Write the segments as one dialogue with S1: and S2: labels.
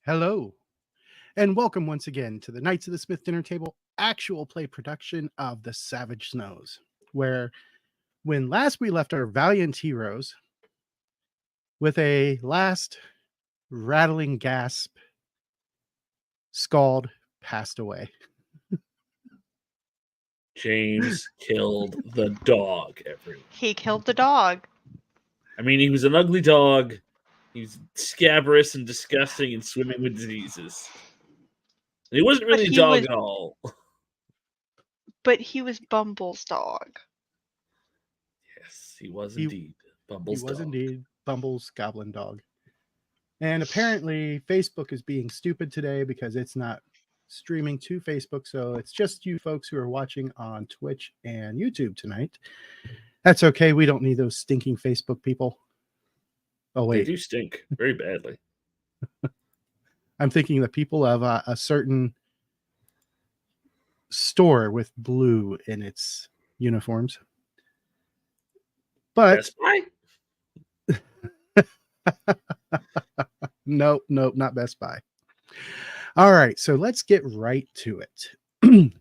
S1: Hello, and welcome once again to the Knights of the Smith Dinner Table actual play production of The Savage Snows, where when last we left our valiant heroes with a last rattling gasp, Scald passed away.
S2: James killed the dog, everyone.
S3: He killed the dog.
S2: I mean, he was an ugly dog. He's scabrous and disgusting and swimming with diseases. And he wasn't really a dog at all.
S3: But he was Bumble's dog.
S2: Yes, he was indeed Bumble's dog.
S1: He was indeed Bumble's goblin dog. And apparently Facebook is being stupid today because it's not streaming to Facebook, so it's just you folks who are watching on Twitch and YouTube tonight. That's okay. We don't need those stinking Facebook people. Oh, wait.
S2: They do stink very badly.
S1: I'm thinking the people of a certain store with blue in its uniforms. But
S2: Best Buy?
S1: Nope, not Best Buy. All right, so let's get right to it.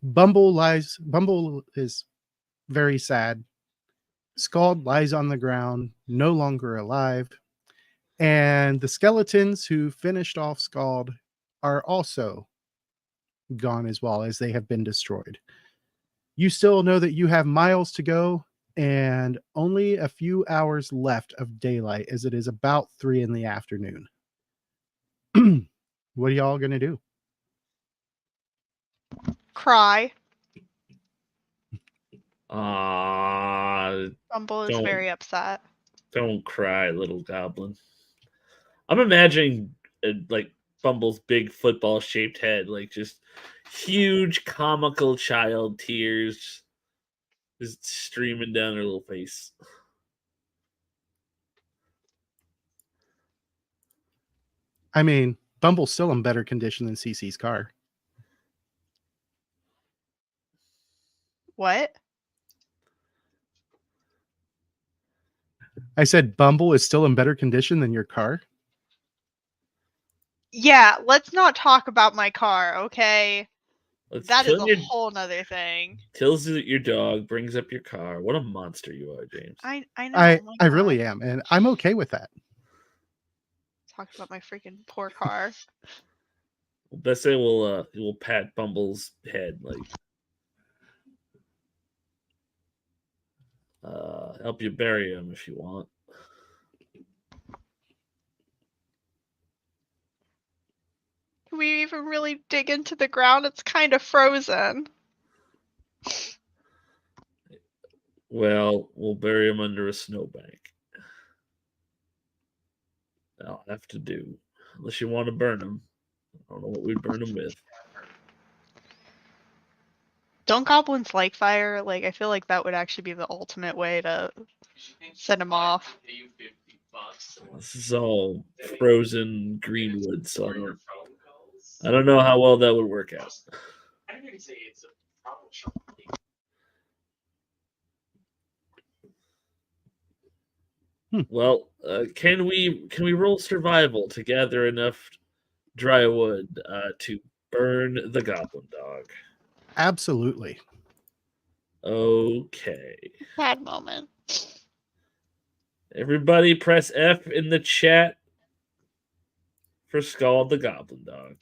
S1: Bumble is very sad. Scald lies on the ground, no longer alive. And the skeletons who finished off Scald are also gone as well, as they have been destroyed. You still know that you have miles to go and only a few hours left of daylight, as it is about 3 in the afternoon. What are y'all going to do?
S3: Cry.
S2: Bumble
S3: is very upset.
S2: Don't cry, little goblin. I'm imagining like Bumble's big football-shaped head, like just huge comical child tears just streaming down her little face.
S1: I mean, Bumble's still in better condition than CC's car.
S3: What?
S1: I said Bumble is still in better condition than your car?
S3: Yeah, let's not talk about my car, okay? That is a whole nother thing.
S2: Kills your dog, brings up your car. What a monster you are, James.
S3: I know.
S1: I really am, and I'm okay with that.
S3: Talk about my freaking poor car.
S2: Let's say we'll pat Bumble's head, like help you bury him if you want.
S3: Can we even really dig into the ground? It's kind of frozen.
S2: Well, we'll bury him under a snowbank. I'll have to do, unless you want to burn him. I don't know what we'd burn him with.
S3: Don't goblins like fire? Like, I feel like that would actually be the ultimate way to send him off.
S2: This is all frozen greenwood, so I don't know how well that would work out. Well, can we roll survival to gather enough dry wood to burn the goblin dog?
S1: Absolutely.
S2: Okay.
S3: Bad moment.
S2: Everybody press F in the chat for Scald the goblin dog.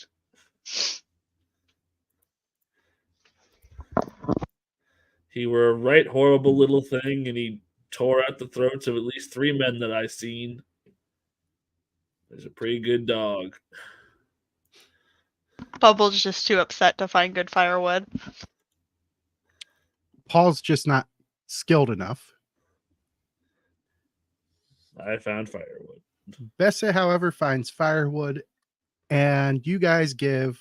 S2: He were a right horrible little thing, and he tore out the throats of at least 3 men that I seen. He's a pretty good dog.
S3: Bubble's just too upset to find good firewood.
S1: Paul's just not skilled enough.
S2: I found firewood.
S1: Bessa, however, finds firewood, and you guys give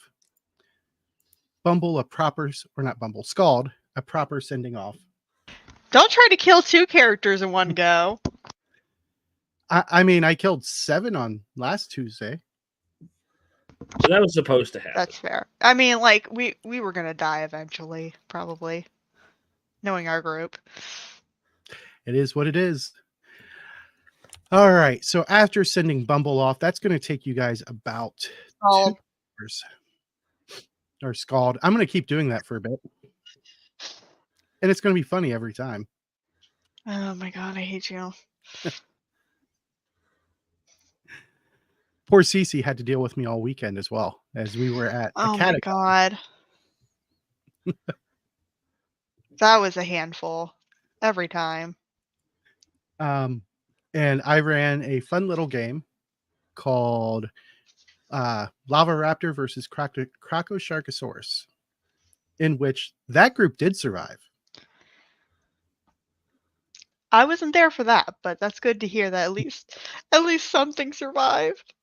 S1: Bumble a proper, or not Bumble, Scald, a proper sending off.
S3: Don't try to kill 2 characters in one go.
S1: I mean, I killed 7 on last Tuesday.
S2: So that was supposed to happen.
S3: That's fair. I mean, like, we were going to die eventually, probably. Knowing our group.
S1: It is what it is. All right. So after sending Bumble off, that's going to take you guys about
S3: Scald.
S1: Or Scald. I'm going to keep doing that for a bit. And it's going to be funny every time.
S3: Oh my god, I hate you.
S1: Poor Cece had to deal with me all weekend as well, as we were at a
S3: Oh my
S1: catacomb.
S3: god. That was a handful. Every time.
S1: And I ran a fun little game called Lava Raptor versus Crocosharkosaurus, in which that group did survive.
S3: I wasn't there for that, but that's good to hear that at least something survived.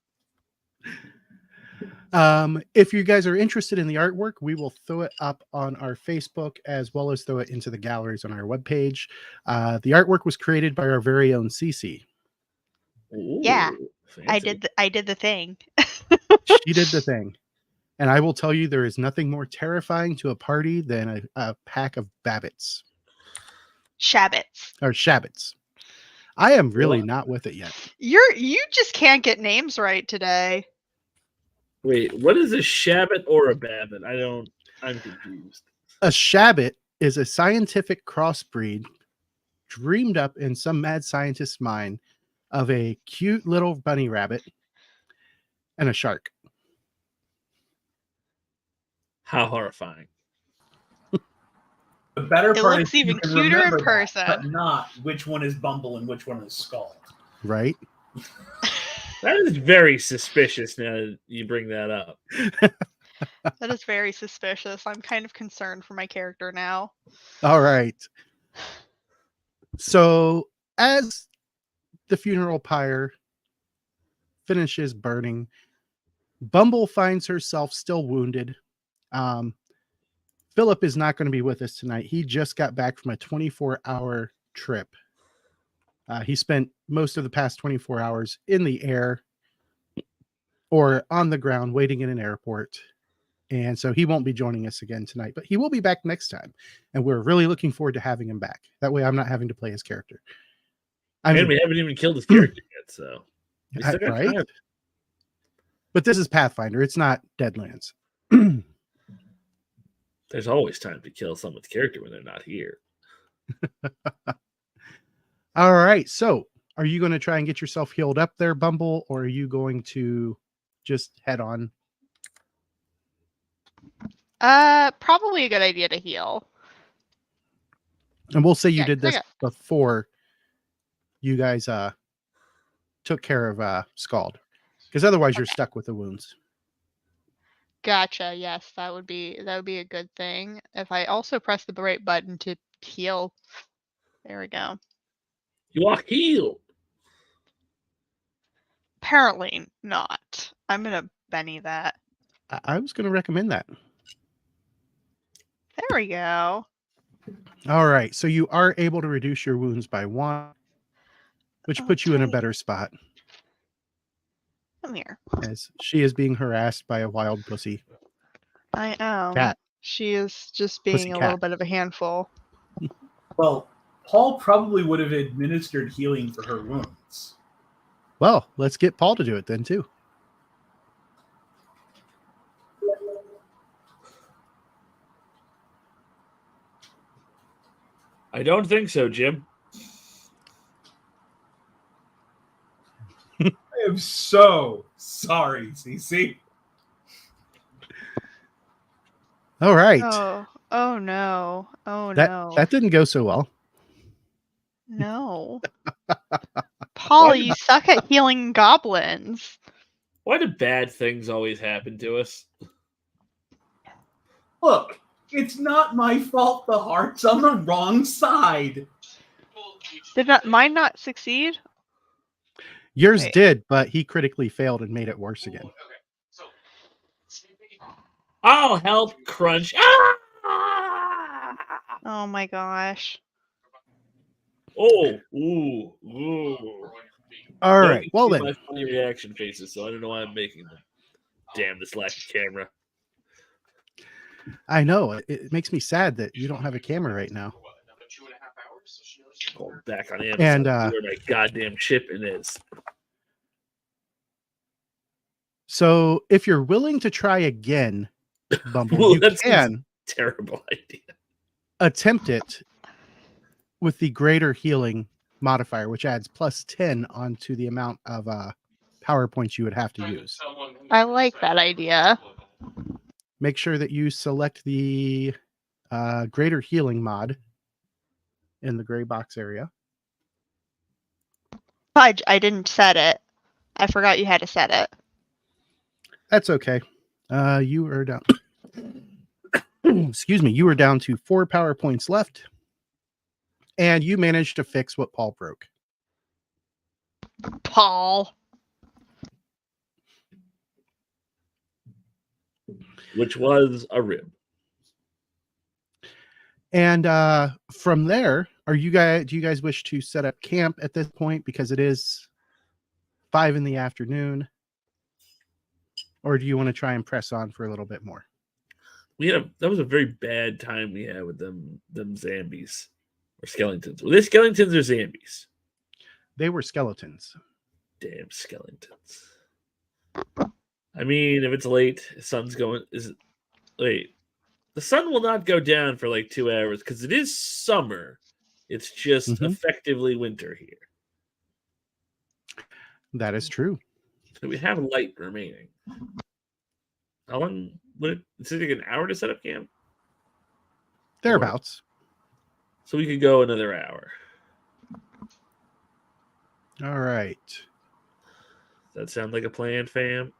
S1: If you guys are interested in the artwork, we will throw it up on our Facebook as well as throw it into the galleries on our webpage. The artwork was created by our very own Cece.
S3: Yeah,
S2: fancy.
S3: I did the thing.
S1: She did the thing. And I will tell you, there is nothing more terrifying to a party than a pack of babbits.
S3: Shabbits.
S1: Or shabbits. I am really
S2: What?
S1: not with it yet.
S3: You just can't get names right today.
S2: Wait, what is a shabbit or a babbit? I'm confused.
S1: A shabbit is a scientific crossbreed dreamed up in some mad scientist's mind of a cute little bunny rabbit and a shark.
S2: How horrifying.
S4: The better
S3: It
S4: part
S3: looks
S4: is you
S3: even
S4: can
S3: cuter in
S4: remember that,
S3: person.
S4: but not which one is Bumble and which one is Skull.
S1: Right?
S2: That is very suspicious now that you bring that up.
S3: That is very suspicious. I'm kind of concerned for my character now.
S1: All right. So, as the funeral pyre finishes burning, Bumble finds herself still wounded. Philip is not going to be with us tonight. He just got back from a 24-hour trip. He spent most of the past 24 hours in the air or on the ground waiting in an airport. And so he won't be joining us again tonight, but he will be back next time. And we're really looking forward to having him back. That way I'm not having to play his character.
S2: And we haven't even killed his character yet, so we still got
S1: right?
S2: time.
S1: But this is Pathfinder. It's not Deadlands.
S2: There's always time to kill someone's character when they're not here.
S1: All right. So are you going to try and get yourself healed up there, Bumble, or are you going to just head on?
S3: Probably a good idea to heal.
S1: And we'll say you
S3: Yeah,
S1: did this before you guys took care of Scald. Because otherwise you're stuck with the wounds.
S3: Gotcha. Yes, that would be a good thing. If I also press the right button to heal. There we go.
S2: You are healed.
S3: Apparently not. I'm gonna Benny that.
S1: I was going to recommend that.
S3: There we go.
S1: All right. So you are able to reduce your wounds by 1, which puts you in a
S3: Okay.
S1: better spot.
S3: Come here.
S1: As she is being harassed by a wild pussy.
S3: I am.
S1: Cat.
S3: She is just being a little bit of a handful.
S4: Well, Paul probably would have administered healing for her wounds.
S1: Well, let's get Paul to do it then too.
S2: I don't think so, Jim.
S4: I am so sorry, CC.
S1: All right.
S3: Oh no. Oh
S1: that,
S3: no.
S1: That didn't go so well.
S3: No. Paul, you suck at healing goblins.
S2: Why do bad things always happen to us?
S4: Look, it's not my fault the heart's on the wrong side.
S3: Did mine not succeed?
S1: Yours did, but he critically failed and made it worse again.
S2: I'll help crunch.
S3: Oh my gosh.
S2: Oh, ooh.
S1: All right. Well then.
S2: My funny reaction faces, so I don't know why I'm making them. Damn this lack of camera.
S1: I know. It makes me sad that you don't have a camera right now.
S2: Going back on Amazon.
S1: And
S2: where my goddamn shipping is.
S1: So if you're willing to try again, Bumble,
S2: Well,
S1: you
S2: that's
S1: can
S2: terrible idea.
S1: attempt it with the greater healing modifier, which adds plus 10 onto the amount of power points you would have to use.
S3: I like that idea.
S1: Make sure that you select the greater healing mod in the gray box area.
S3: I didn't set it. I forgot you had to set it.
S1: That's okay. You are down. Excuse me. You were down to 4 power points left, and you managed to fix what Paul broke.
S3: Paul.
S2: Which was a rib.
S1: And from there, do you guys wish to set up camp at this point because it is 5 in the afternoon, or do you want to try and press on for a little bit more?
S2: That was a very bad time we had with them zombies or skeletons. Were they skeletons or zombies?
S1: They were skeletons.
S2: Damn skeletons. I mean, if it's late, the sun's going. Wait, the sun will not go down for like 2 hours because it is summer. It's just effectively winter here.
S1: That is true.
S2: So we have light remaining. How long would it take an hour to set up camp?
S1: Thereabouts.
S2: So we could go another hour.
S1: All right.
S2: Does that sound like a plan, fam?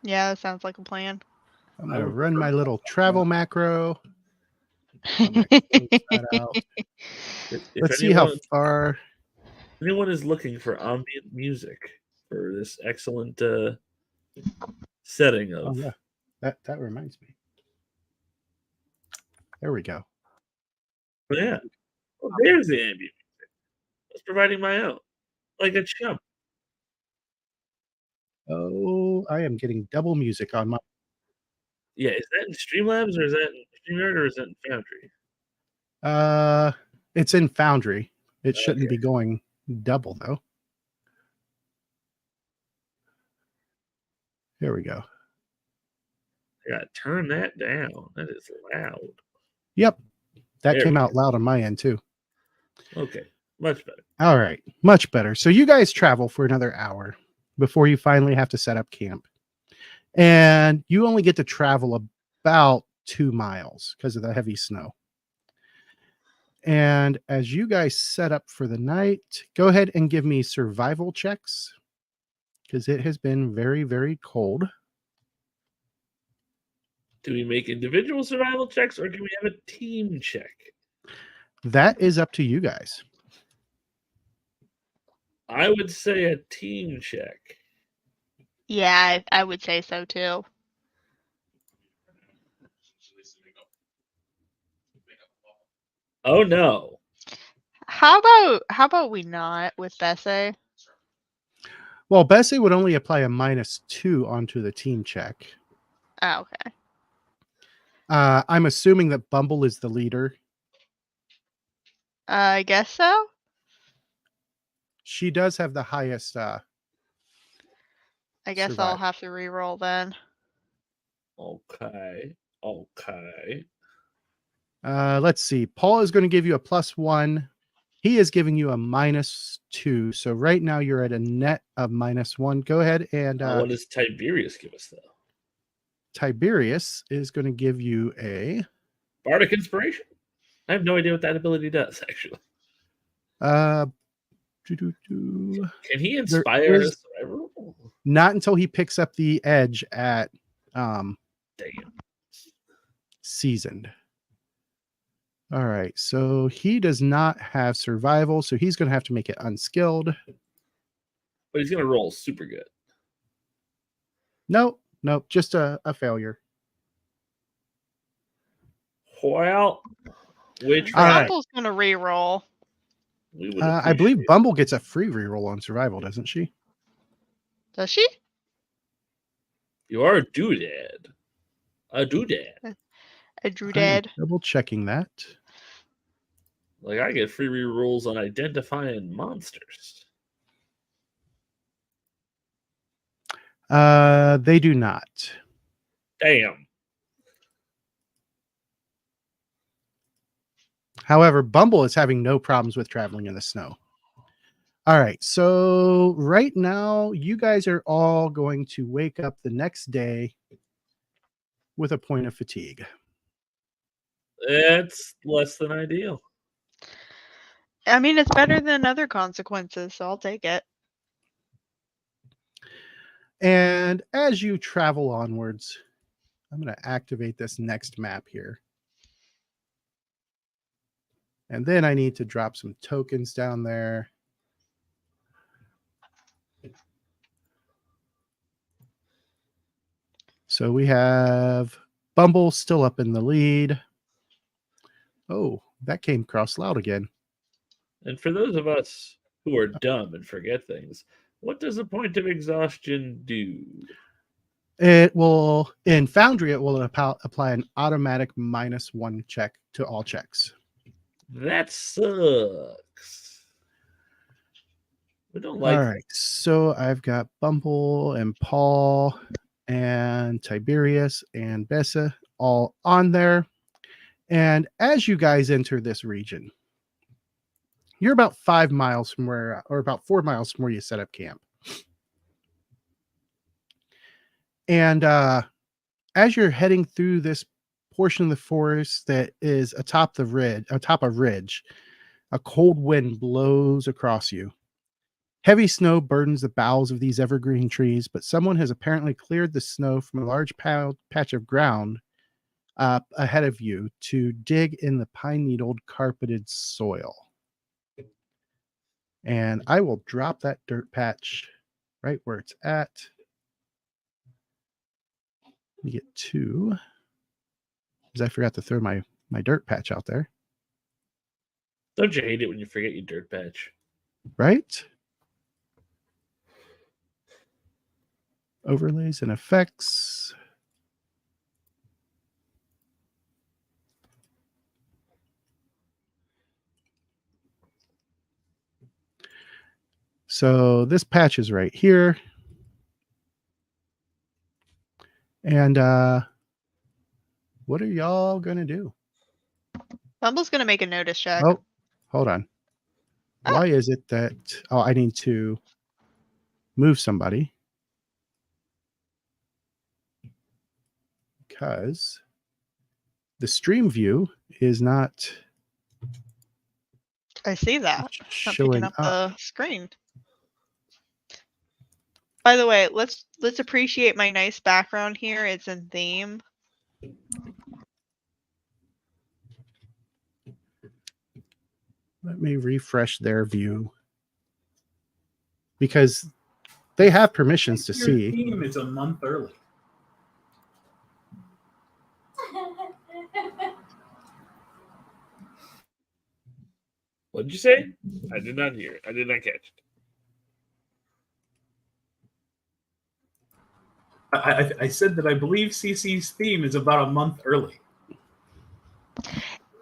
S3: Yeah, that sounds like a plan.
S1: I'm going to run my little travel macro. I'm gonna close that out. Let's see how far.
S2: If anyone is looking for ambient music for this excellent setting of.
S1: Oh, yeah. That reminds me. There we go.
S2: But yeah. Well, there's the ambient music. I was providing my own. Like a chump.
S1: Oh, I am getting double music on my.
S2: Yeah, is that in Streamlabs or is that in StreamYard or is that in Foundry?
S1: It's in Foundry. It shouldn't be going double though. Here we go.
S2: I gotta turn that down. That is loud.
S1: Yep. That
S2: There
S1: came
S2: we
S1: out loud on my end too.
S2: Okay. Much better.
S1: All right. Much better. So you guys travel for another hour before you finally have to set up camp. And you only get to travel about 2 miles because of the heavy snow. And as you guys set up for the night, go ahead and give me survival checks because it has been very, very cold.
S2: Do we make individual survival checks or do we have a team check?
S1: That is up to you guys.
S2: I would say a team check.
S3: Yeah, I would say so too.
S2: Oh no.
S3: How about we not with Bessie?
S1: Well, Bessie would only apply a -2 onto the team check.
S3: Oh, okay.
S1: I'm assuming that Bumble is the leader.
S3: I guess so.
S1: She does have the highest.
S3: I guess I'll have to reroll then.
S2: Okay.
S1: Let's see. Paul is going to give you a +1. He is giving you a -2. So right now you're at a net of -1. Go ahead and.
S2: What does Tiberius give us though?
S1: Tiberius is going to give you a
S2: Bardic Inspiration. I have no idea what that ability does actually.
S1: Can
S2: he inspire a survivor?
S1: Not until he picks up the edge at
S2: Damn.
S1: seasoned. All right, so he does not have survival, so he's going to have to make it unskilled.
S2: But he's going to roll super good.
S1: Nope, just a failure.
S2: Well, which
S3: Bumble's going to reroll.
S1: I believe Bumble gets a free reroll on survival, doesn't she?
S3: Does she?
S2: You are a doodad. A doodad.
S3: A doodad.
S1: Double checking that.
S2: Like I get free rerolls on identifying monsters.
S1: They do not.
S2: Damn.
S1: However, Bumble is having no problems with traveling in the snow. All right, so right now, you guys are all going to wake up the next day with a point of fatigue.
S2: It's less than ideal.
S3: I mean, it's better than other consequences, so I'll take it.
S1: And as you travel onwards, I'm going to activate this next map here. And then I need to drop some tokens down there. So we have Bumble still up in the lead. Oh, that came across loud again.
S2: And for those of us who are dumb and forget things, what does a point of exhaustion do?
S1: It will, in Foundry, it will apply an automatic -1 check to all checks.
S2: That sucks. We don't like
S1: All right, so I've got Bumble and Paul and Tiberius and Bessa all on there. And as you guys enter this region, you're about 5 miles from where, or about 4 miles from where you set up camp. And as you're heading through this portion of the forest that is atop a ridge, a cold wind blows across you. Heavy snow burdens the boughs of these evergreen trees, but someone has apparently cleared the snow from a large patch of ground up ahead of you to dig in the pine-needled carpeted soil. And I will drop that dirt patch right where it's at. Let me get 2, because I forgot to throw my dirt patch out there.
S2: Don't you hate it when you forget your dirt patch?
S1: Right? Overlays and effects. So this patch is right here. And what are y'all going to do?
S3: Bumble's gonna make a notice check.
S1: Oh, hold on. Why is it that... Oh, I need to move somebody. Because the stream view is not
S3: I see that. Not
S1: showing
S3: picking up
S1: up.
S3: the screen. By the way, let's appreciate my nice background here. It's in theme.
S1: Let me refresh their view. Because they have permissions to
S4: Your
S1: see.
S4: theme is a month early.
S2: What did you say? I did not hear it. I did not catch it.
S4: I said that I believe CC's theme is about a month early.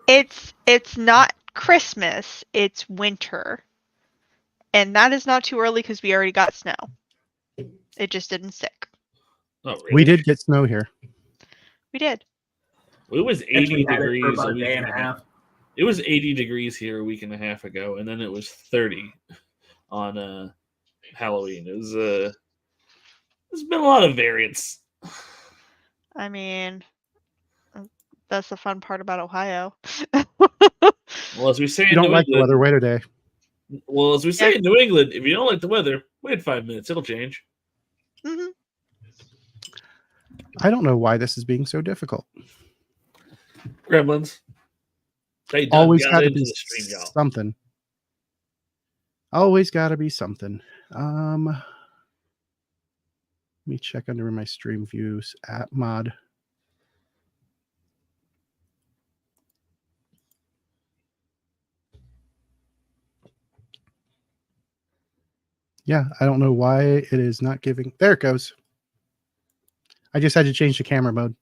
S3: It's not Christmas, it's winter. And that is not too early because we already got snow. It just didn't stick.
S2: Oh, really?
S1: We did get snow here.
S3: We did.
S2: It was
S4: Actually
S2: 80
S4: had it for
S2: degrees
S4: about
S2: a
S4: a
S2: week
S4: day
S2: and
S4: and
S2: a
S4: a
S2: half.
S4: half.
S2: It was 80 degrees here a week and a half ago, and then it was 30 on Halloween. There's been a lot of variance.
S3: I mean, that's the fun part about Ohio.
S2: Well, as we say
S1: You
S2: in
S1: don't
S2: New
S1: like the
S2: England,
S1: weather way today.
S2: well, as we say in New England, if you don't like the weather, wait 5 minutes, it'll change.
S3: hmm
S1: I don't know why this is being so difficult.
S2: Gremlins. They done
S1: Always
S2: got
S1: got to
S2: into
S1: be
S2: the stream, y'all.
S1: something. Always got to be something. Let me check under my stream views at mod. Yeah, I don't know why it is not giving. There it goes. I just had to change the camera mode.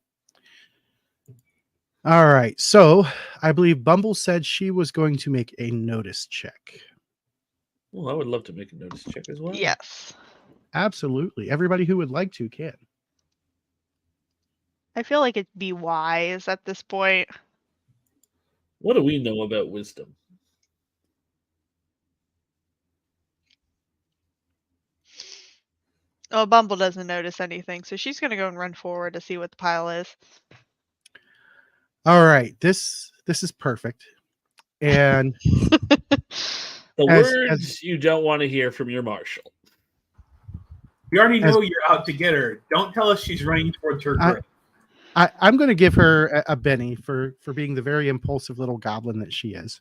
S1: All right. So I believe Bumble said she was going to make a notice check.
S2: Well, I would love to make a notice check as well.
S3: Yes.
S1: Absolutely. Everybody who would like to can.
S3: I feel like it'd be wise at this point.
S2: What do we know about wisdom?
S3: Oh, Bumble doesn't notice anything, so she's gonna go and run forward to see what the pile is.
S1: All right. This is perfect. And
S2: The
S1: As-
S2: words you don't want to hear from your marshal.
S4: We already
S1: As-
S4: know you're out to get her. Don't tell us she's running towards her grave.
S1: I'm going to give her a Benny for being the very impulsive little goblin that she is.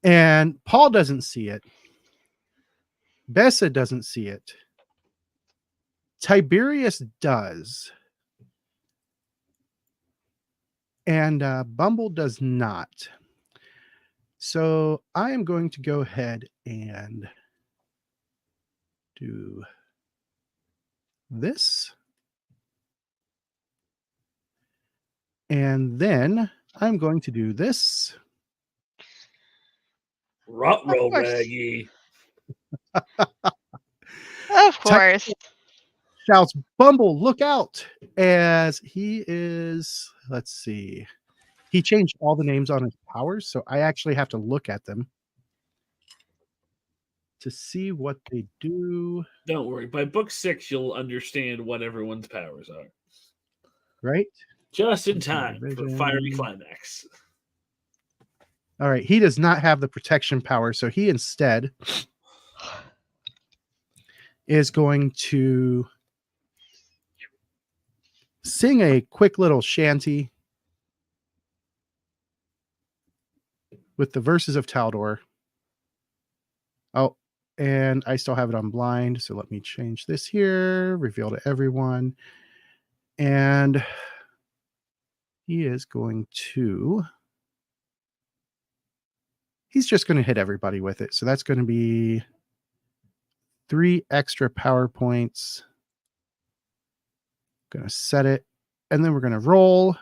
S1: And Paul doesn't see it. Bessa doesn't see it. Tiberius does. And Bumble does not. So I am going to go ahead and do this. And then I'm going to do this.
S2: Ruh-roh,
S3: course.
S2: Maggie.
S3: Of course.
S1: Shouts, Bumble, look out. As he is, let's see. He changed all the names on his powers, so I actually have to look at them to see what they do.
S2: Don't worry. By book 6, you'll understand what everyone's powers are.
S1: Right?
S2: Just in time for fiery
S1: Vision.
S2: climax.
S1: All right. He does not have the protection power, so he instead is going to sing a quick little shanty with the verses of Taldor. Oh, and I still have it on blind, so let me change this here, reveal to everyone. And he is going to, he's just going to hit everybody with it. So that's going to be 3 extra power points. Going to set it, and then we're going to roll.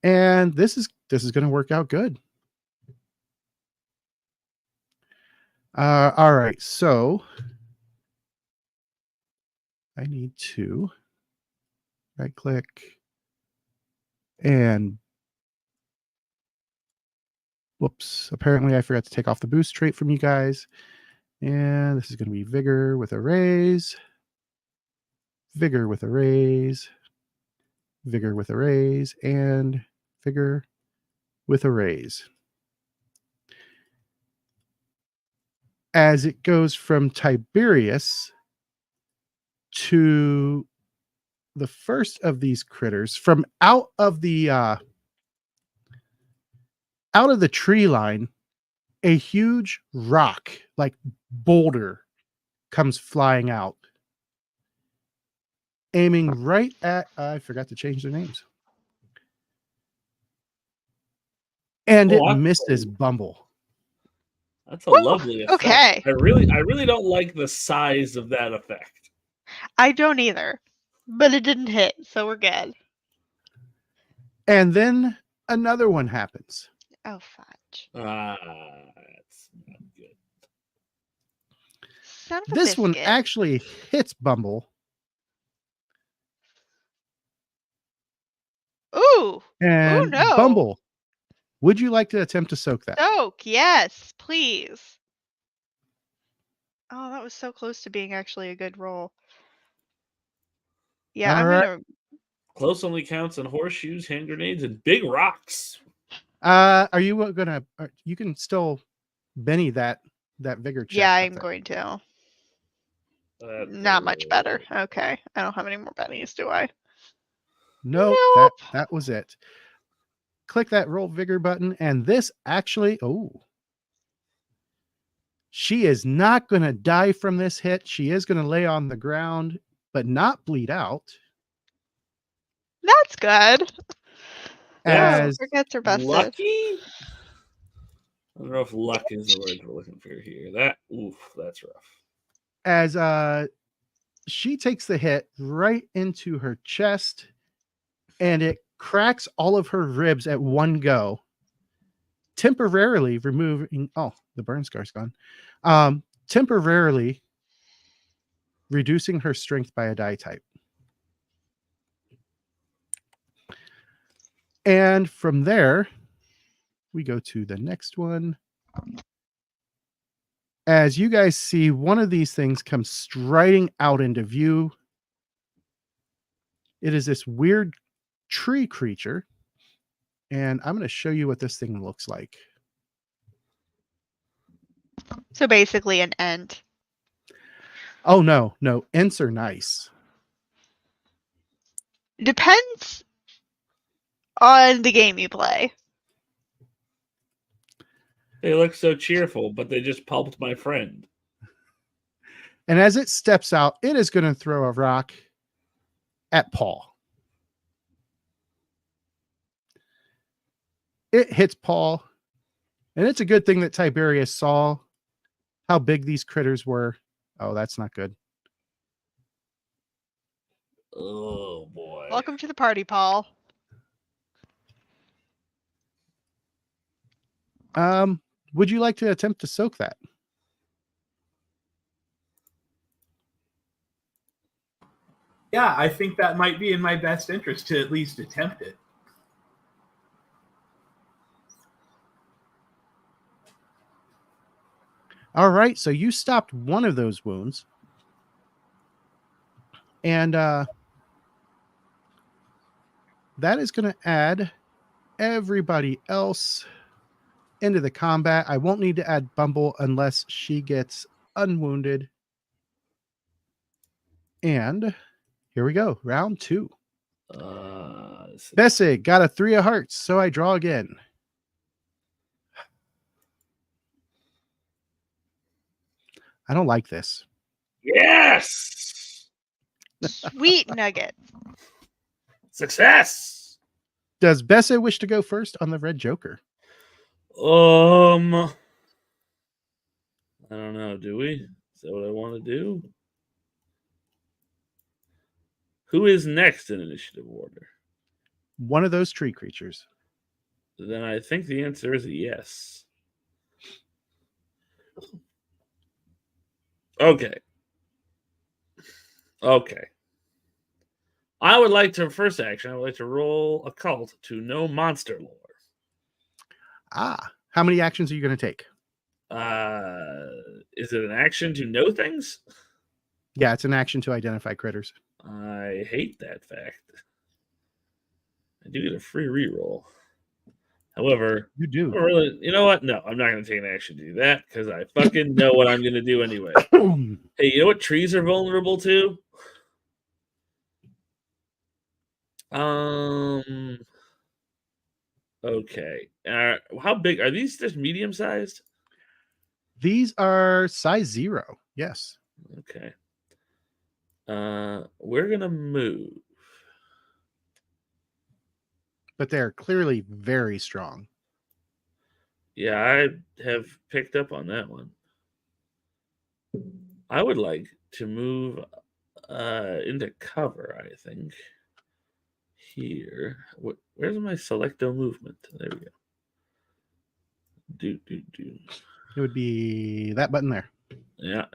S1: And this is going to work out good. All right, so I need to right click and whoops, apparently I forgot to take off the boost trait from you guys. And this is going to be vigor with a raise, vigor with a raise, vigor with a raise, and vigor with a raise. As it goes from Tiberius to the first of these critters, from out of the tree line, a huge rock, like boulder, comes flying out, aiming right at, I forgot to change their names. And it misses Bumble.
S2: That's a lovely effect.
S3: Okay.
S2: I really don't like the size of that effect.
S3: I don't either. But it didn't hit, so we're good.
S1: And then another one happens.
S3: Oh, fudge.
S2: That's not good.
S3: Son of a
S1: This one
S3: biscuit.
S1: actually hits Bumble.
S3: Ooh.
S1: And
S3: no.
S1: Bumble, would you like to attempt to soak that?
S3: Soak, yes, please. Oh, that was so close to being actually a good roll. Yeah,
S1: All
S3: I'm
S1: right.
S3: gonna.
S2: Close only counts on horseshoes, hand grenades, and big rocks.
S1: Are you gonna? You can still Benny that vigor check.
S3: Yeah,
S1: up
S3: I'm
S1: there.
S3: going to.
S2: That
S3: Not much better. Okay, I don't have any more bennies, do I?
S1: Nope,
S3: Nope.
S1: that was it. Click that roll vigor button, and this actually, she is not going to die from this hit. She is going to lay on the ground, but not bleed out.
S3: That's good.
S1: As
S3: Forgets her busted.
S2: Lucky? I don't know if luck is the word we're looking for here. That's rough.
S1: As she takes the hit right into her chest, and it cracks all of her ribs at one go, temporarily removing, the burn scar's gone, temporarily reducing her strength by a die type. And from there, we go to the next one. As you guys see, one of these things comes striding out into view. It is this weird tree creature. And I'm going to show you what this thing looks like.
S3: So basically an ent.
S1: Oh, no. Ents are nice.
S3: Depends on the game you play.
S2: They look so cheerful, but they just pulped my friend.
S1: And as it steps out, it is going to throw a rock at Paul. It hits Paul. And it's a good thing that Tiberius saw how big these critters were. Oh, that's not good.
S2: Oh, boy.
S3: Welcome to the party, Paul.
S1: Would you like to attempt to soak that?
S4: Yeah, I think that might be in my best interest to at least attempt it.
S1: All right, so you stopped one of those wounds. And that is going to add everybody else into the combat. I won't need to add Bumble unless she gets unwounded. And here we go, round 2. Bessie got a 3 of hearts, so I draw again. I don't like this.
S2: Yes!
S3: Sweet nugget.
S2: Success!
S1: Does Bessie wish to go first on the red joker?
S2: I don't know. Do we? Is that what I want to do? Who is next in initiative order?
S1: One of those tree creatures.
S2: Then I think the answer is a yes. Okay. I would like to, first action, I would like to roll occult to know monster lore.
S1: How many actions are you going to take?
S2: Is it an action to know things?
S1: Yeah, it's an action to identify critters.
S2: I hate that fact. I do get a free reroll. However,
S1: You do.
S2: really, you know what? No, I'm not going to take an action to do that because I fucking know what I'm going to do anyway. Hey, you know what trees are vulnerable to? Okay. How big are these? Just medium sized?
S1: These are size 0. Yes.
S2: Okay. We're gonna move.
S1: But they're clearly very strong.
S2: Yeah, I have picked up on that one. I would like to move into cover, I think. Here. Where's my selecto movement? There we go. Do.
S1: It would be that button there.
S2: Yeah.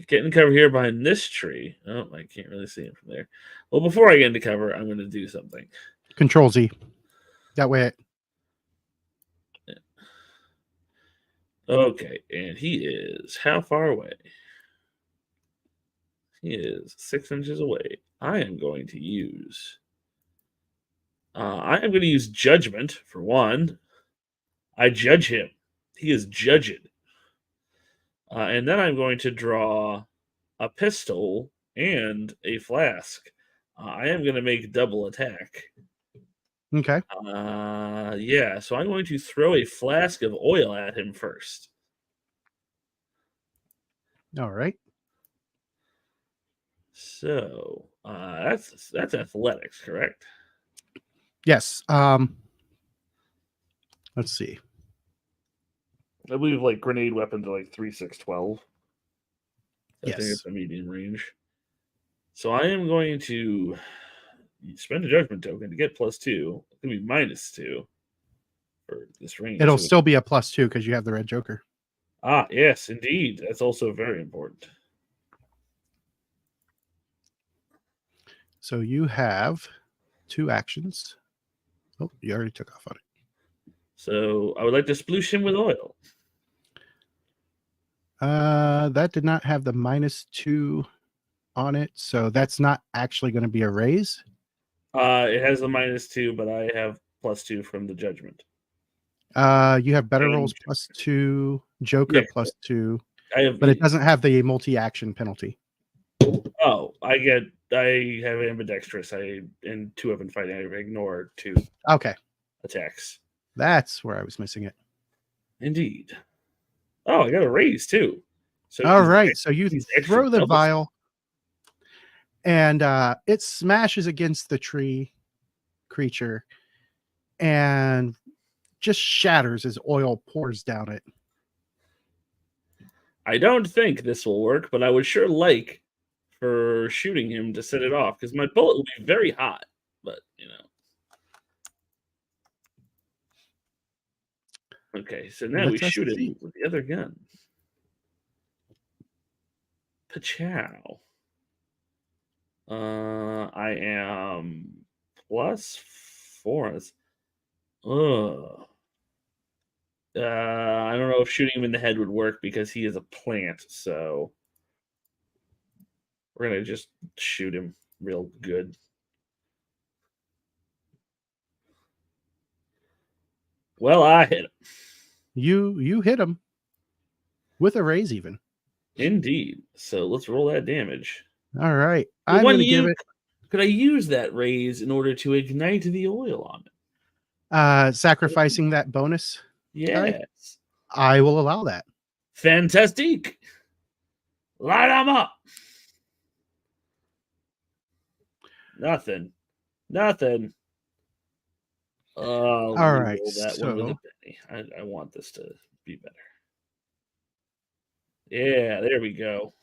S2: Get in cover here behind this tree. Oh, I can't really see him from there. Well, before I get into cover, I'm going to do something.
S1: Control Z. That way
S2: Okay, and he is how far away? He is 6 inches away. I am going to use judgment for one. I judge him. He is judged. And then I'm going to draw a pistol and a flask. I am going to make double attack.
S1: Okay.
S2: Yeah, so I'm going to throw a flask of oil at him first.
S1: All right.
S2: So that's athletics, correct?
S1: Yes. Let's see.
S2: I believe like grenade weapons are like 3, 6, 12. I think
S1: Yes.
S2: it's a medium range. So I am going to spend a judgment token to get +2. It's going to be -2 for this range.
S1: It'll
S2: So
S1: still be a +2 because you have the red joker.
S2: Ah, yes, indeed. That's also very important.
S1: So you have 2 actions. Oh, you already took off on it.
S2: So I would like to sploosh him with oil.
S1: That did not have the -2 on it, so that's not actually going to be a raise.
S2: It has a -2, but I have +2 from the judgment.
S1: You have better
S2: And-
S1: rolls +2, Joker
S2: Yeah,
S1: +2,
S2: I have.
S1: but it doesn't have the multi-action penalty.
S2: Oh, I have ambidextrous. And 2 of them fighting. I ignore 2
S1: Okay,
S2: attacks.
S1: that's where I was missing it.
S2: Indeed. Oh, I got a raise too. So
S1: All
S2: he's
S1: right,
S2: ex-
S1: so you
S2: he's extra
S1: throw the
S2: double-
S1: vial, and it smashes against the tree creature and just shatters as oil pours down it.
S2: I don't think this will work, but I would sure like for shooting him to set it off because my bullet will be very hot. But Okay, so now we
S1: Let us
S2: shoot
S1: see.
S2: him with the other gun. Pachow. I am +4. Ugh. I don't know if shooting him in the head would work because he is a plant. So we're gonna just shoot him real good. Well, I hit him.
S1: You hit him with a raise even.
S2: Indeed. So let's roll that damage.
S1: All right.
S2: Well,
S1: I'm going to give it
S2: Could I use that raise in order to ignite the oil on it?
S1: sacrificing that bonus.
S2: Yes.
S1: I will allow that.
S2: Fantastic. Light them up. Nothing.
S1: All right.
S2: Roll that one with a
S1: So
S2: penny. I want this to be better. Yeah, there we go.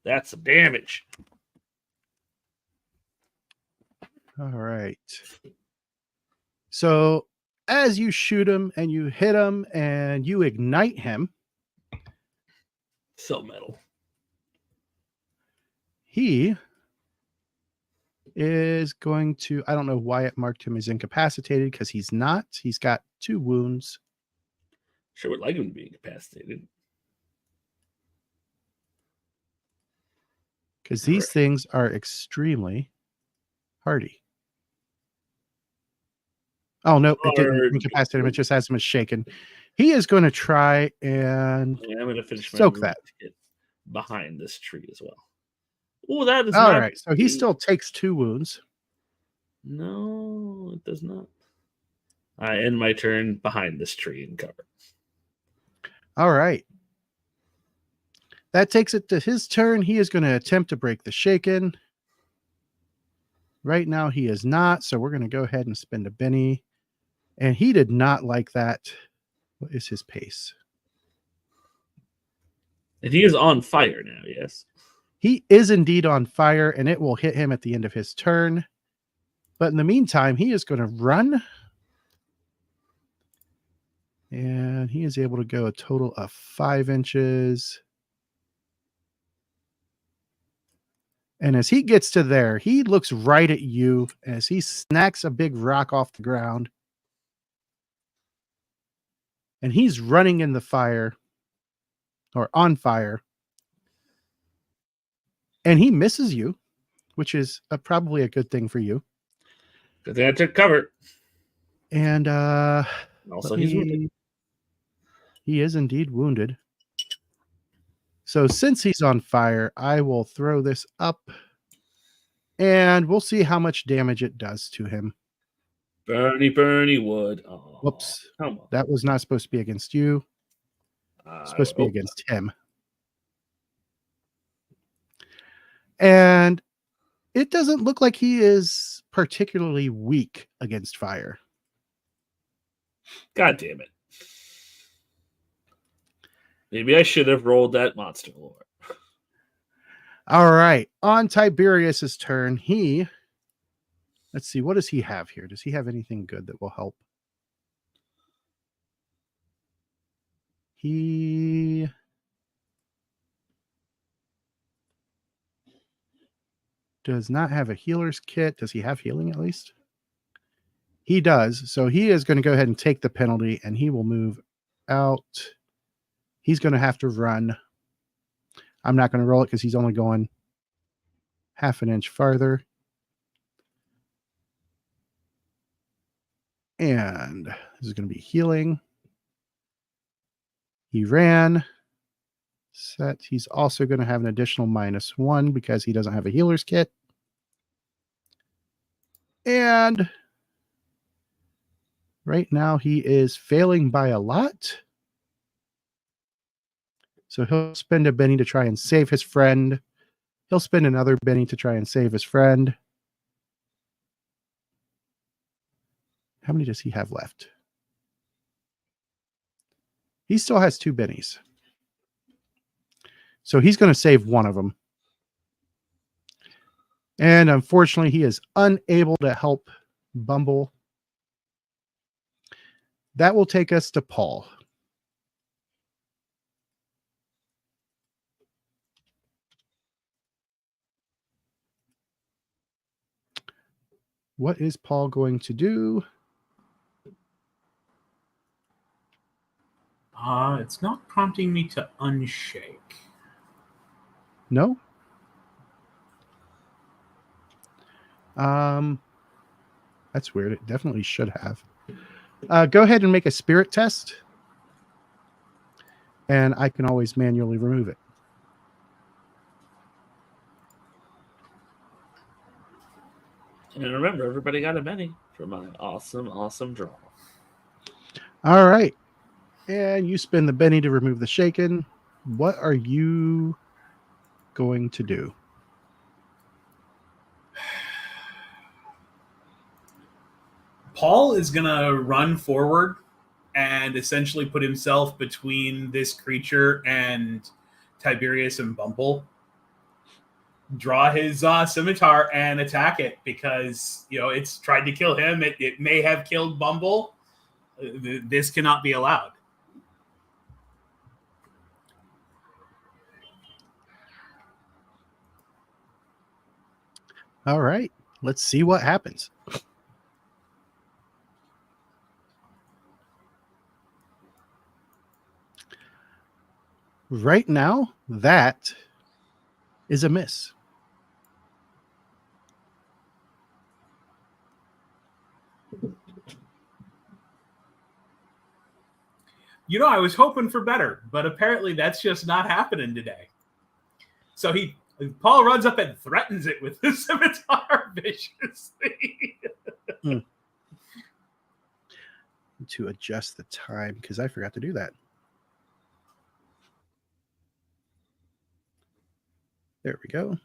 S2: That's some damage.
S1: all right. So as you shoot him and you hit him and you ignite him,
S2: So metal.
S1: he is going to, I don't know why it marked him as incapacitated because he's not. He's got 2 wounds.
S2: Sure would like him to be incapacitated.
S1: Because these things are extremely hardy. Oh, no, it didn't incapacitate him. It just has him as shaken. He is going to try and
S2: Yeah, I'm going to finish my
S1: soak
S2: move
S1: that.
S2: to get behind this tree as well. Oh, that is
S1: All
S2: not
S1: right. So he still takes 2 wounds.
S2: No, it does not. I end my turn behind this tree and cover.
S1: All right. That takes it to his turn. He is going to attempt to break the shaken. Right now, he is not. So we're going to go ahead and spend a Benny. And he did not like that. What is his pace?
S2: And he is on fire now, yes?
S1: He is indeed on fire, and it will hit him at the end of his turn. But in the meantime, he is going to run. And he is able to go a total of 5 inches. And as he gets to there, he looks right at you as he snacks a big rock off the ground. And he's running in the fire or on fire. And he misses you, which is probably a good thing for you.
S2: Good thing I took cover.
S1: And
S2: Also, he's wounded.
S1: He is indeed wounded. So since he's on fire, I will throw this up and we'll see how much damage it does to him.
S2: Bernie wood. Oh,
S1: Whoops.
S2: come on.
S1: That was not supposed to be against you. It's supposed to be against him. And it doesn't look like he is particularly weak against fire.
S2: God damn it. Maybe I should have rolled that monster lore.
S1: All right. On Tiberius's turn, let's see, what does he have here? Does he have anything good that will help? He does not have a healer's kit. Does he have healing at least? He does. So he is going to go ahead and take the penalty, and he will move out. He's going to have to run. I'm not going to roll it because he's only going half an inch farther. And this is going to be healing. He ran. Set. He's also going to have an additional -1 because he doesn't have a healer's kit. And right now he is failing by a lot. So he'll spend a Benny to try and save his friend. He'll spend another Benny to try and save his friend. How many does he have left? He still has 2 Bennies. So he's going to save one of them. And unfortunately, he is unable to help Bumble. That will take us to Paul. What is Paul going to do?
S4: It's not prompting me to unshake.
S1: No? That's weird. It definitely should have. Go ahead and make a spirit test. And I can always manually remove it.
S2: And remember, everybody got a Benny for my awesome, awesome draw.
S1: All right. And you spin the Benny to remove the shaken. What are you going to do?
S4: Paul is going to run forward and essentially put himself between this creature and Tiberius and Bumble. Draw his scimitar and attack it because, it's tried to kill him. It may have killed Bumble. This cannot be allowed.
S1: All right. Let's see what happens. Right now, that is a miss.
S4: I was hoping for better, but apparently that's just not happening today. So Paul runs up and threatens it with the scimitar viciously.
S1: To adjust the time because I forgot to do that. There we go.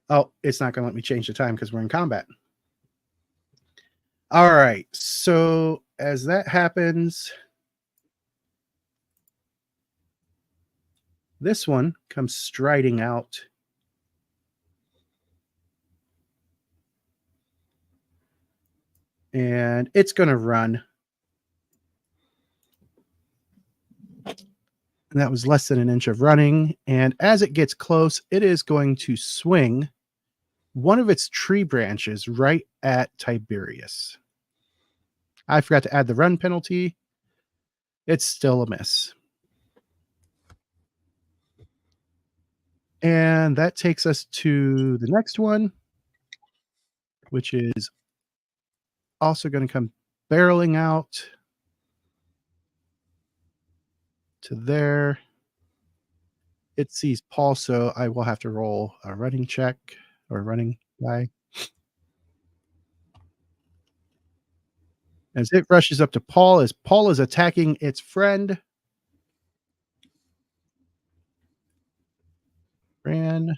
S1: Oh, it's not going to let me change the time because we're in combat. All right. So as that happens, this one comes striding out. And it's going to run. And that was less than an inch of running. And as it gets close, it is going to swing one of its tree branches right at Tiberius. I forgot to add the run penalty. It's still a miss. And that takes us to the next one, which is also going to come barreling out to there. It sees Paul, so I will have to roll a running check or running guy. As it rushes up to Paul, as Paul is attacking its friend. Ran.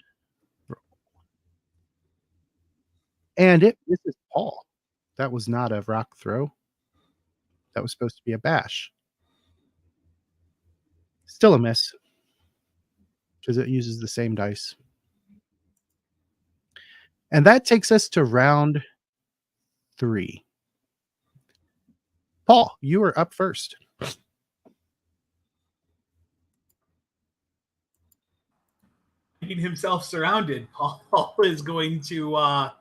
S1: And it misses Paul. That was not a rock throw. That was supposed to be a bash. Still a miss. Because it uses the same dice. And that takes us to round 3. Paul, you are up first.
S4: Finding himself surrounded, Paul is going to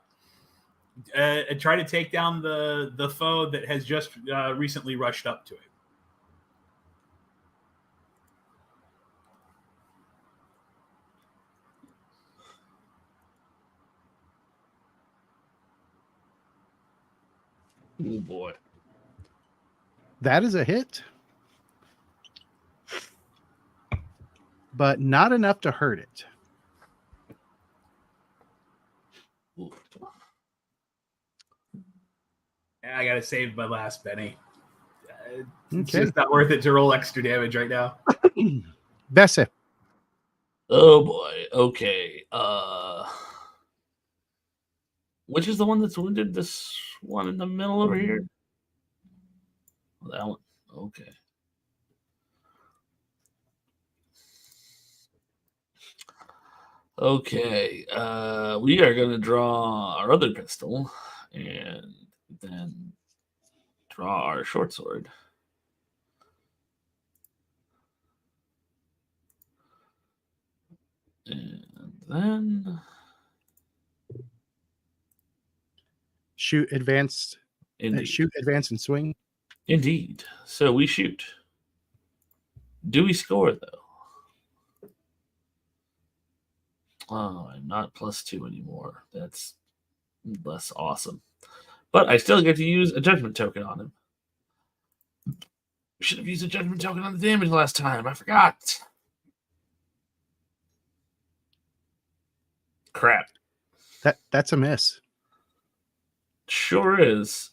S4: try to take down the foe that has just recently rushed up to it.
S2: Oh boy.
S1: That is a hit, but not enough to hurt it.
S2: Ooh.
S4: I gotta save my last penny. It's
S1: Okay.
S4: just not worth it to roll extra damage right now.
S1: Bessie.
S2: Oh boy. Okay. Which is the one that's wounded? This one in the middle over here? That one. Okay. Okay. We are going to draw our other pistol and then draw our short sword. And then
S1: Shoot, advance,
S2: indeed.
S1: shoot, advance, and swing.
S2: Indeed. So we shoot. Do we score though? Oh, I'm not +2 anymore. That's less awesome. But I still get to use a judgment token on him. Should have used a judgment token on the damage last time. I forgot. Crap.
S1: That's a miss.
S2: Sure is.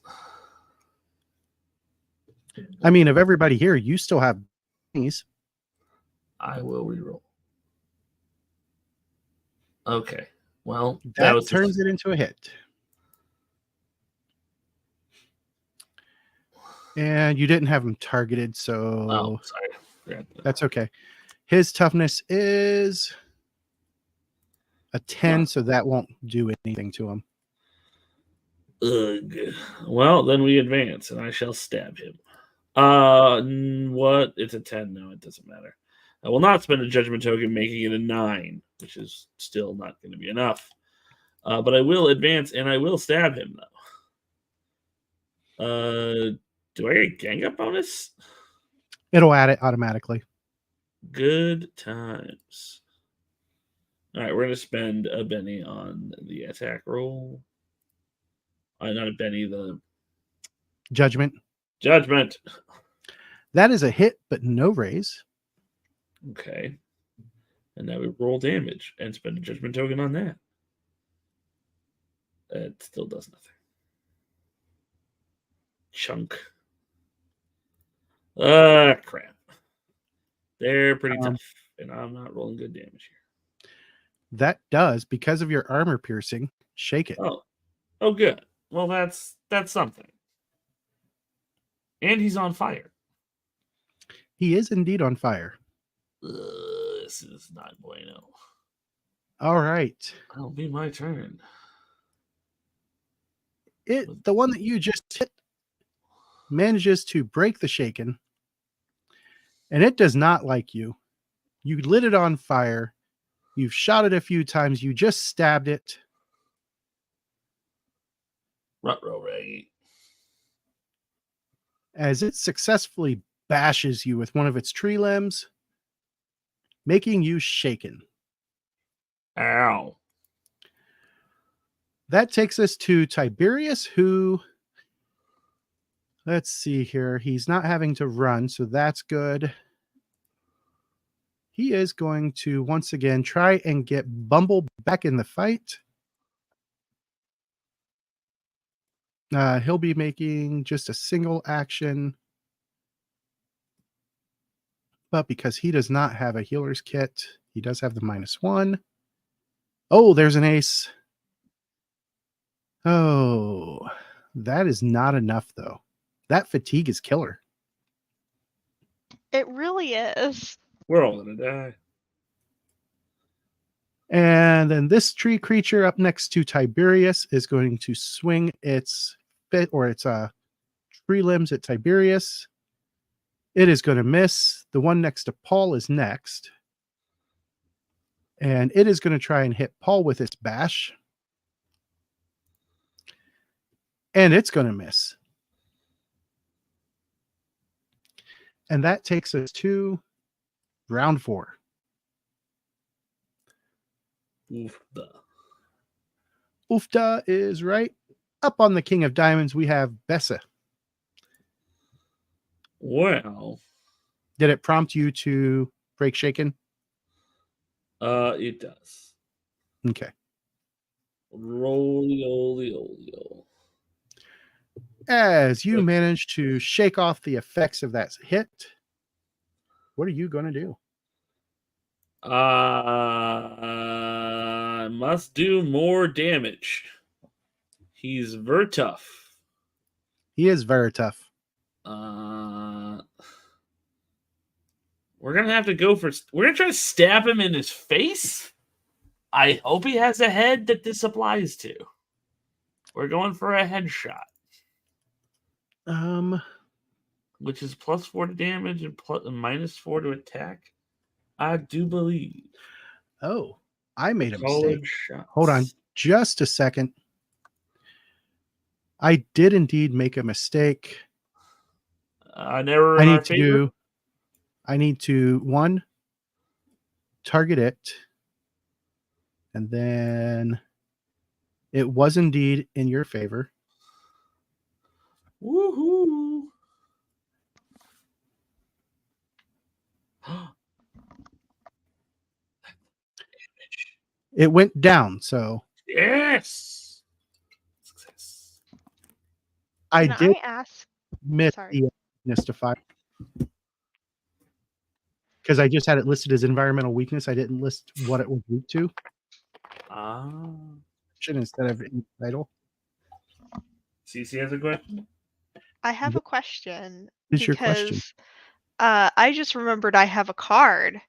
S1: I mean, of everybody here, you still have these.
S2: I will reroll. Okay. Well,
S1: That turns it into a hit. And you didn't have him targeted, so
S2: Oh, sorry.
S1: That's okay. His toughness is a 10, so that won't do anything to him.
S2: Ugh. Well, then we advance, and I shall stab him. What? It's a 10. No, it doesn't matter. I will not spend a judgment token, making it a 9, which is still not going to be enough. But I will advance, and I will stab him, though. Do I get a gang up bonus?
S1: It'll add it automatically.
S2: Good times. All right, we're going to spend a Benny on the attack roll. Not a Benny, the
S1: Judgment.
S2: judgment.
S1: That is a hit, but no raise.
S2: Okay. And now we roll damage and spend a judgment token on that. It still does nothing. Chunk. Crap. They're pretty tough, and I'm not rolling good damage here.
S1: That does, because of your armor piercing, shake it.
S2: Oh, good. Well, that's something. And he's on fire.
S1: He is indeed on fire.
S2: This is not bueno.
S1: All right.
S2: It'll be my turn.
S1: The one that you just hit manages to break the shaken, and it does not like you. You lit it on fire. You've shot it a few times. You just stabbed it.
S2: Ruh-roh, Raggy.
S1: As it successfully bashes you with one of its tree limbs, making you shaken.
S2: Ow.
S1: That takes us to Tiberius, who, let's see here, he's not having to run, so that's good. He is going to once again try and get Bumble back in the fight. He'll be making just a single action. But because he does not have a healer's kit, he does have the -1. Oh, there's an ace. Oh, that is not enough, though. That fatigue is killer.
S3: It really is.
S2: We're all going to die.
S1: And then this tree creature up next to Tiberius is going to swing its prelims at Tiberius. It is going to miss. The one next to Paul is next. And it is going to try and hit Paul with its bash. And it's going to miss. And that takes us to round 4.
S2: Oofda.
S1: Oofda is right. Up on the King of Diamonds, we have Bessa.
S2: Well,
S1: Did it prompt you to break shaken?
S2: it does.
S1: Okay.
S2: Roly.
S1: As you manage to shake off the effects of that hit, what are you going to do?
S2: I must do more damage. He's very tough.
S1: He is very tough.
S2: We're gonna have to go for. We're gonna try to stab him in his face. I hope he has a head that this applies to. We're going for a headshot, which is +4 to damage and -4 to attack. I do believe.
S1: Oh, I made a
S2: College
S1: mistake.
S2: shots.
S1: Hold on just a second. I did indeed make a mistake.
S2: Never.
S1: I need to one, target it, and then it was indeed in your favor.
S2: Woohoo!
S1: It went down, so
S2: Yes. Success.
S1: I
S3: Can
S1: did
S3: I ask?
S1: miss
S3: Sorry.
S1: the weakness to fire because I just had it listed as environmental weakness. I didn't list what it was weak to instead of in the title.
S2: CC has a question.
S3: I have a question
S1: What is your question?
S3: because I just remembered I have a card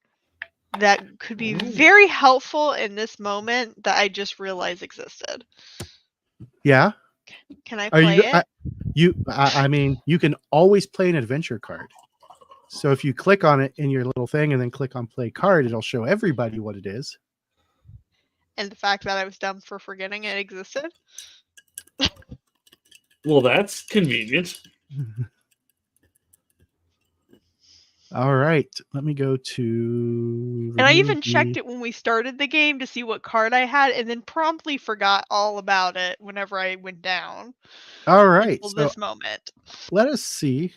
S3: that could be
S2: Ooh.
S3: very helpful in this moment that I just realized existed.
S1: Yeah.
S3: Can I
S1: Are
S3: play it?
S1: I mean, you can always play an adventure card. So if you click on it in your little thing and then click on play card, it'll show everybody what it is.
S3: And the fact that I was dumb for forgetting it existed.
S2: Well, that's convenient.
S1: All right. Let me go to.
S3: And I even checked it when we started the game to see what card I had and then promptly forgot all about it whenever I went down.
S1: All right.
S3: Until
S1: So
S3: this moment.
S1: let us see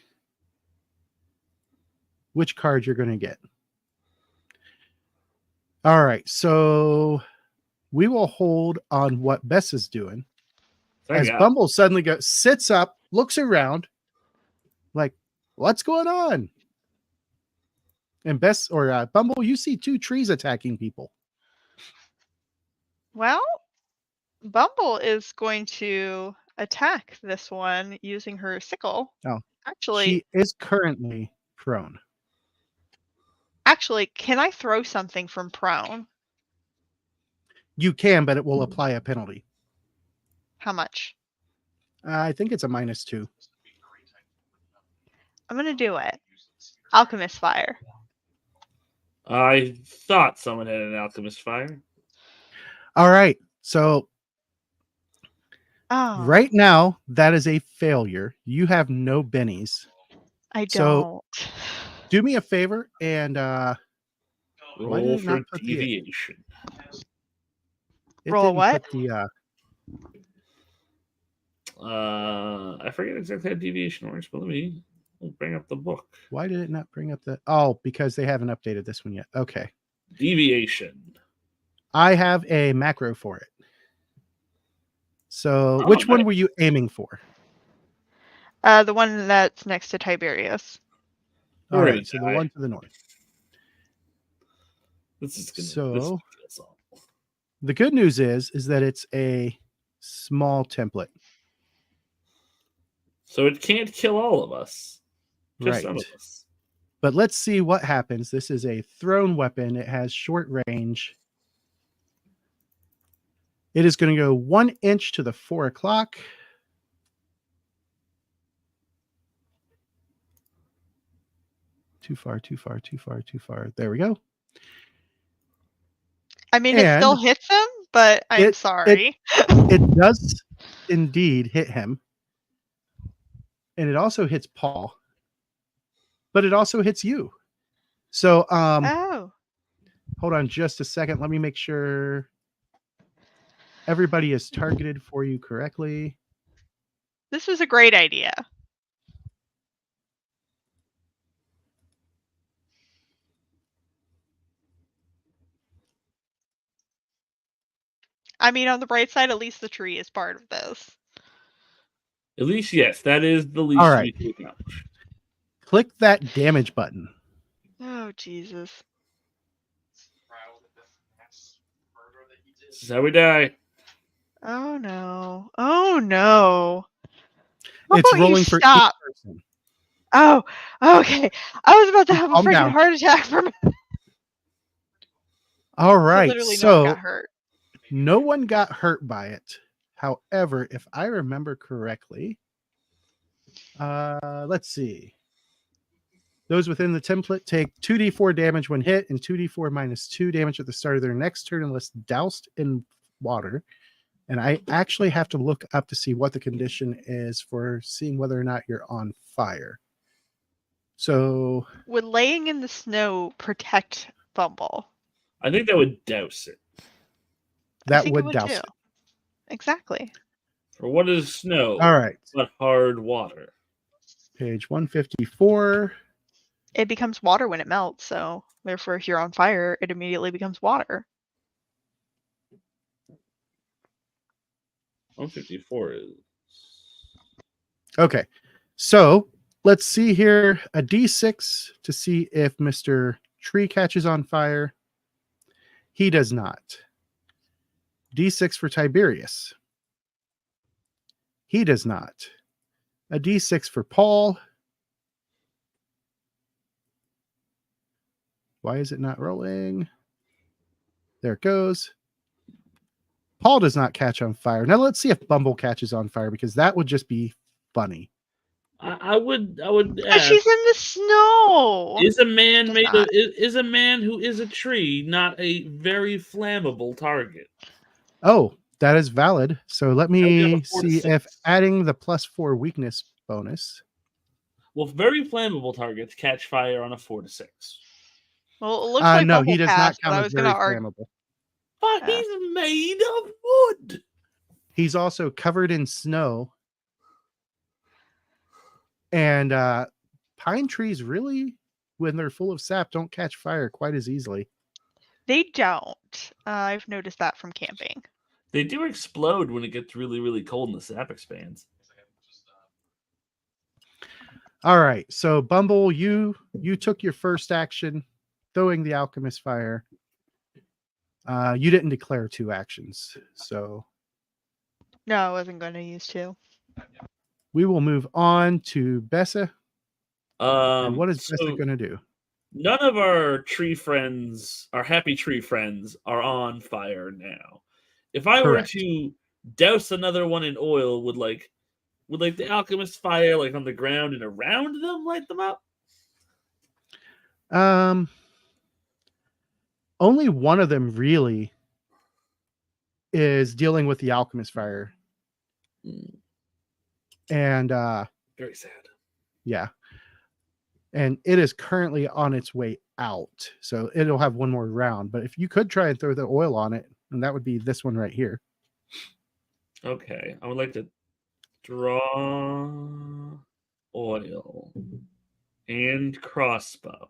S1: which card you're going to get. All right. So we will hold on what Bess is doing. As Bumble suddenly sits up, looks around, like, what's going on? And Bess or Bumble, you see 2 trees attacking people.
S3: Well, Bumble is going to attack this one using her sickle.
S1: Oh,
S3: actually,
S1: she is currently prone.
S3: Actually, can I throw something from prone?
S1: You can, but it will apply a penalty.
S3: How much?
S1: I think it's a -2.
S3: I'm going to do it. Alchemist Fire.
S2: I thought someone had an Alchemist Fire.
S1: All right. So
S3: Oh,
S1: right now, that is a failure. You have no bennies.
S3: I don't.
S1: So do me a favor and
S2: roll for deviation.
S3: Roll what?
S2: I forget exactly how deviation works, but let me bring up the book.
S1: Why did it not bring up the? Oh, because they haven't updated this one yet. Okay.
S2: Deviation.
S1: I have a macro for it. So which one were you aiming for?
S3: The one that's next to Tiberius.
S1: All right, so the one to the north.
S2: This is gonna,
S1: so the good news is that it's a small template.
S2: So it can't kill all of us. Just some of us.
S1: But let's see what happens. This is a thrown weapon. It has short range. It is going to go 1 inch to the 4 o'clock. Too far, too far, too far, too far. There we go.
S3: I mean, it still
S1: And
S3: hits him, but I'm
S1: it-
S3: sorry.
S1: It does indeed hit him. And it also hits Paul. But it also hits you. So
S3: Oh,
S1: hold on just a second. Let me make sure everybody is targeted for you correctly.
S3: this was a great idea. I mean, on the bright side, at least the tree is part of this.
S2: At least, yes, that is the least
S1: All right.
S2: we can accomplish.
S1: Click that damage button.
S3: Oh, Jesus.
S2: This is how we die.
S3: Oh, no. Oh, no. How
S1: It's
S3: about you
S1: rolling for each
S3: stop?
S1: person.
S3: Oh, okay. I was about to have a
S1: Calm
S3: freaking
S1: down.
S3: heart attack for me.
S1: All right.
S3: Literally no one
S1: So
S3: got hurt.
S1: no one got hurt by it. However, if I remember correctly, let's see. Those within the template take 2d4 damage when hit and 2d4 minus 2 damage at the start of their next turn unless doused in water. And I actually have to look up to see what the condition is for seeing whether or not you're on fire. So
S3: Would laying in the snow protect Bumble?
S2: I think that would douse it.
S3: I
S1: that
S3: think it
S1: would douse
S3: too.
S1: it.
S3: Exactly.
S2: Or what is snow?
S1: All right.
S2: But hard water.
S1: Page 154.
S3: It becomes water when it melts, so therefore if you're on fire, it immediately becomes water.
S2: 154 is.
S1: Okay. So let's see here. A d6 to see if Mr. Tree catches on fire. He does not. D6 for Tiberius. He does not. A d6 for Paul. Why is it not rolling? There it goes. Paul does not catch on fire. Now let's see if Bumble catches on fire because that would just be funny.
S2: I would
S3: But
S2: ask,
S3: she's in the snow.
S2: is a man
S3: Does
S2: made
S3: not.
S2: of is a man who is a tree not a very flammable target?
S1: Oh, that is valid. So let
S2: we have
S1: me
S2: a 4 to
S1: see if
S2: 6.
S1: adding the +4 weakness bonus.
S2: Well, very flammable targets catch fire on a 4 to 6.
S3: Well, it looks like
S1: No,
S3: Bumble
S1: he does not
S3: passed, but
S1: count
S3: I
S1: as
S3: was
S1: very
S3: gonna argue.
S1: flammable.
S2: But
S3: Yeah.
S2: he's made of wood.
S1: He's also covered in snow. And pine trees really, when they're full of sap, don't catch fire quite as easily.
S3: They don't. I've noticed that from camping.
S2: They do explode when it gets really, really cold and the sap expands.
S1: All right. So Bumble, you took your first action, throwing the alchemist fire. You didn't declare 2 actions. So
S3: No, I wasn't going to use 2.
S1: we will move on to Bessa. And what is
S2: So
S1: Bessa going to do?
S2: none of our tree friends, our happy tree friends, are on fire now. If I were
S1: Correct.
S2: to douse another one in oil, would the alchemist fire like on the ground and around them light them up?
S1: Only one of them really is dealing with the alchemist fire. And
S2: Very sad.
S1: yeah. And it is currently on its way out. So it'll have one more round. But if you could try and throw the oil on it, and that would be this one right here.
S2: Okay, I would like to draw oil and crossbow.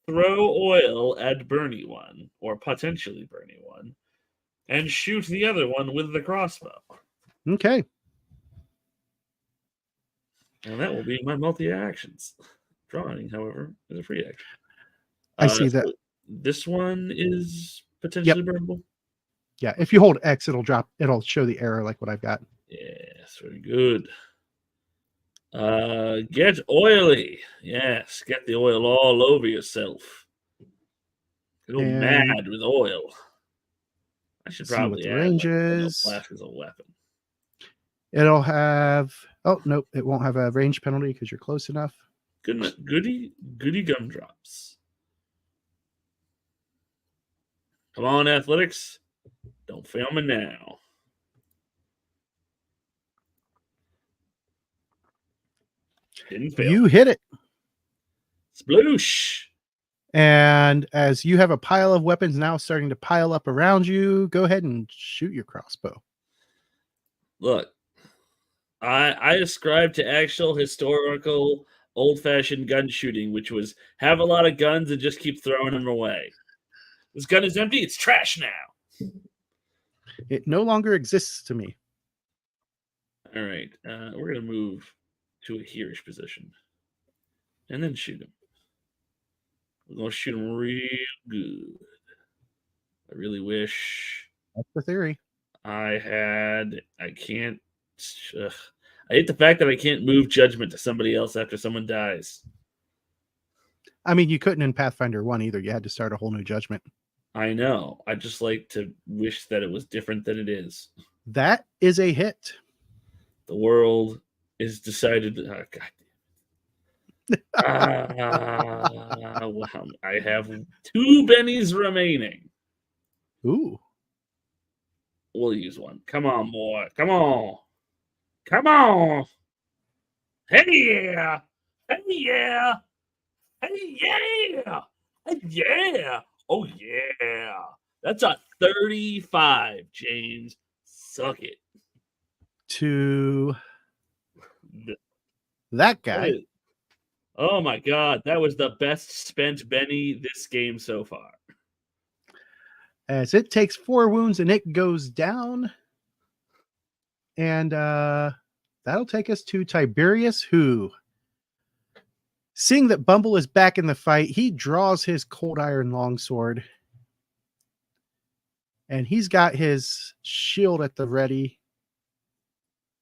S2: Throw oil at Bernie one, or potentially Bernie one, and shoot the other one with the crossbow.
S1: Okay.
S2: And that will be my multi-actions. Drawing, however, is a free action.
S1: I see that.
S2: So this one is potentially burnable.
S1: Yeah. If you hold X, it'll show the error like what I've got.
S2: Yes, very good. Get oily. Yes, get the oil all over yourself. Go
S1: And
S2: mad with oil. I should
S1: see what
S2: probably
S1: the
S2: add
S1: range
S2: like,
S1: is.
S2: flask as a weapon.
S1: It'll have, oh, nope, it won't have a range penalty because you're close enough.
S2: Goody gumdrops. Come on, athletics. Don't fail me now. Didn't fail.
S1: You hit it.
S2: Sploosh.
S1: And as you have a pile of weapons now starting to pile up around you, go ahead and shoot your crossbow.
S2: Look, I ascribe to actual historical old-fashioned gun shooting, which was have a lot of guns and just keep throwing them away. This gun is empty. It's trash now.
S1: It no longer exists to me.
S2: All right. We're going to move to a hereish position. And then shoot him. We're going to shoot him real good. I really wish
S1: That's the theory.
S2: I can't. I hate the fact that I can't move judgment to somebody else after someone dies.
S1: I mean, you couldn't in Pathfinder 1 either. You had to start a whole new judgment.
S2: I know. I just like to wish that it was different than it is.
S1: That is a hit.
S2: The world is decided. Oh, God. Well, I have 2 bennies remaining.
S1: Ooh.
S2: We'll use one. Come on, boy. Come on. Come on. Hey, yeah. Hey, yeah. Hey, yeah. Hey, yeah. Oh, yeah. That's a 35, James. Suck it.
S1: To that guy.
S2: Oh, my God. That was the best spent Benny this game so far.
S1: As it takes 4 wounds and it goes down. And that'll take us to Tiberius, who, seeing that Bumble is back in the fight, he draws his cold iron longsword. And he's got his shield at the ready.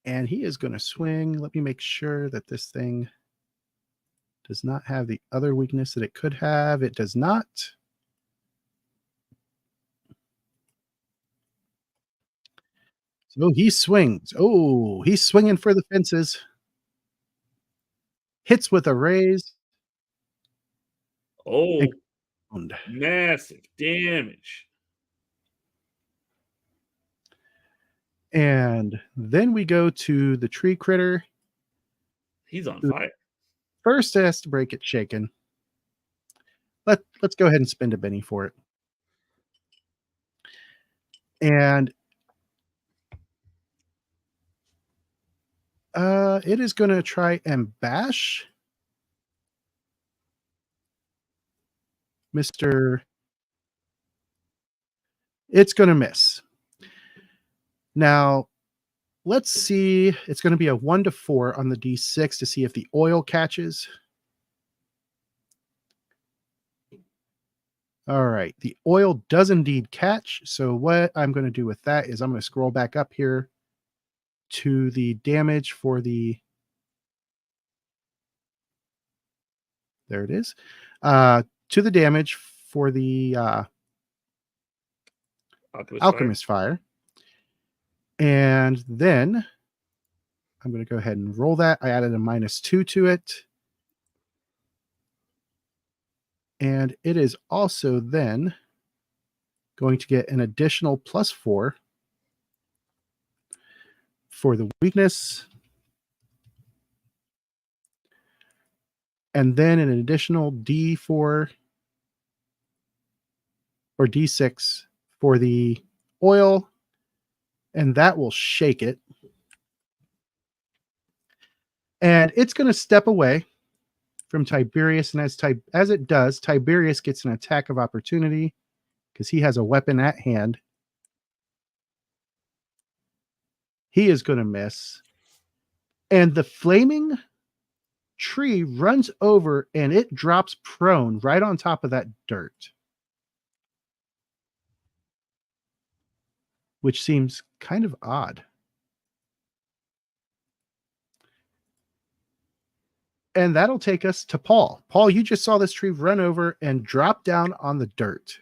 S1: And he is going to swing. Let me make sure that this thing does not have the other weakness that it could have. It does not. So he swings. Oh, he's swinging for the fences. Hits with a raise.
S2: Oh,
S1: And
S2: massive damage.
S1: And then we go to the tree critter.
S2: He's on fire.
S1: First has to break it shaken. Let's go ahead and spend a Benny for it. And it is going to try and bash Mr. It's going to miss. Now, let's see. It's going to be a 1 to 4 on the D6 to see if the oil catches. All right. The oil does indeed catch. So what I'm going to do with that is I'm going to scroll back up here to the damage for the... There it is. To the damage for the Alchemist Fire. And then I'm going to go ahead and roll that. I added a -2 to it. And it is also then going to get an additional +4 for the weakness. And then an additional D4 or D6 for the oil. And that will shake it. And it's going to step away from Tiberius. And as it does, Tiberius gets an attack of opportunity because he has a weapon at hand. He is going to miss. And the flaming tree runs over and it drops prone right on top of that dirt. Which seems kind of odd. And that'll take us to Paul. Paul, you just saw this tree run over and drop down on the dirt,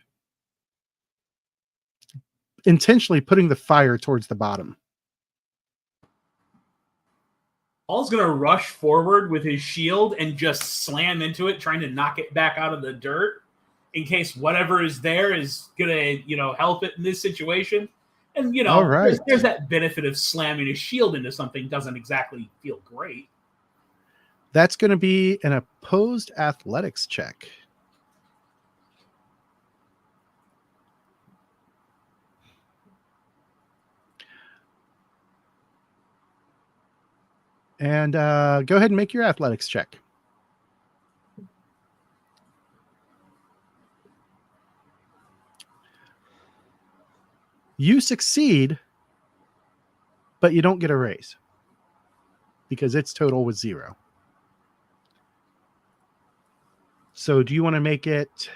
S1: intentionally putting the fire towards the bottom.
S4: Paul's going to rush forward with his shield and just slam into it, trying to knock it back out of the dirt in case whatever is there is going to, help it in this situation. And,
S1: All right.
S4: there's that benefit of slamming a shield into something doesn't exactly feel great.
S1: That's going to be an opposed athletics check. And go ahead and make your athletics check. You succeed, but you don't get a raise because its total was 0. So do you want to make it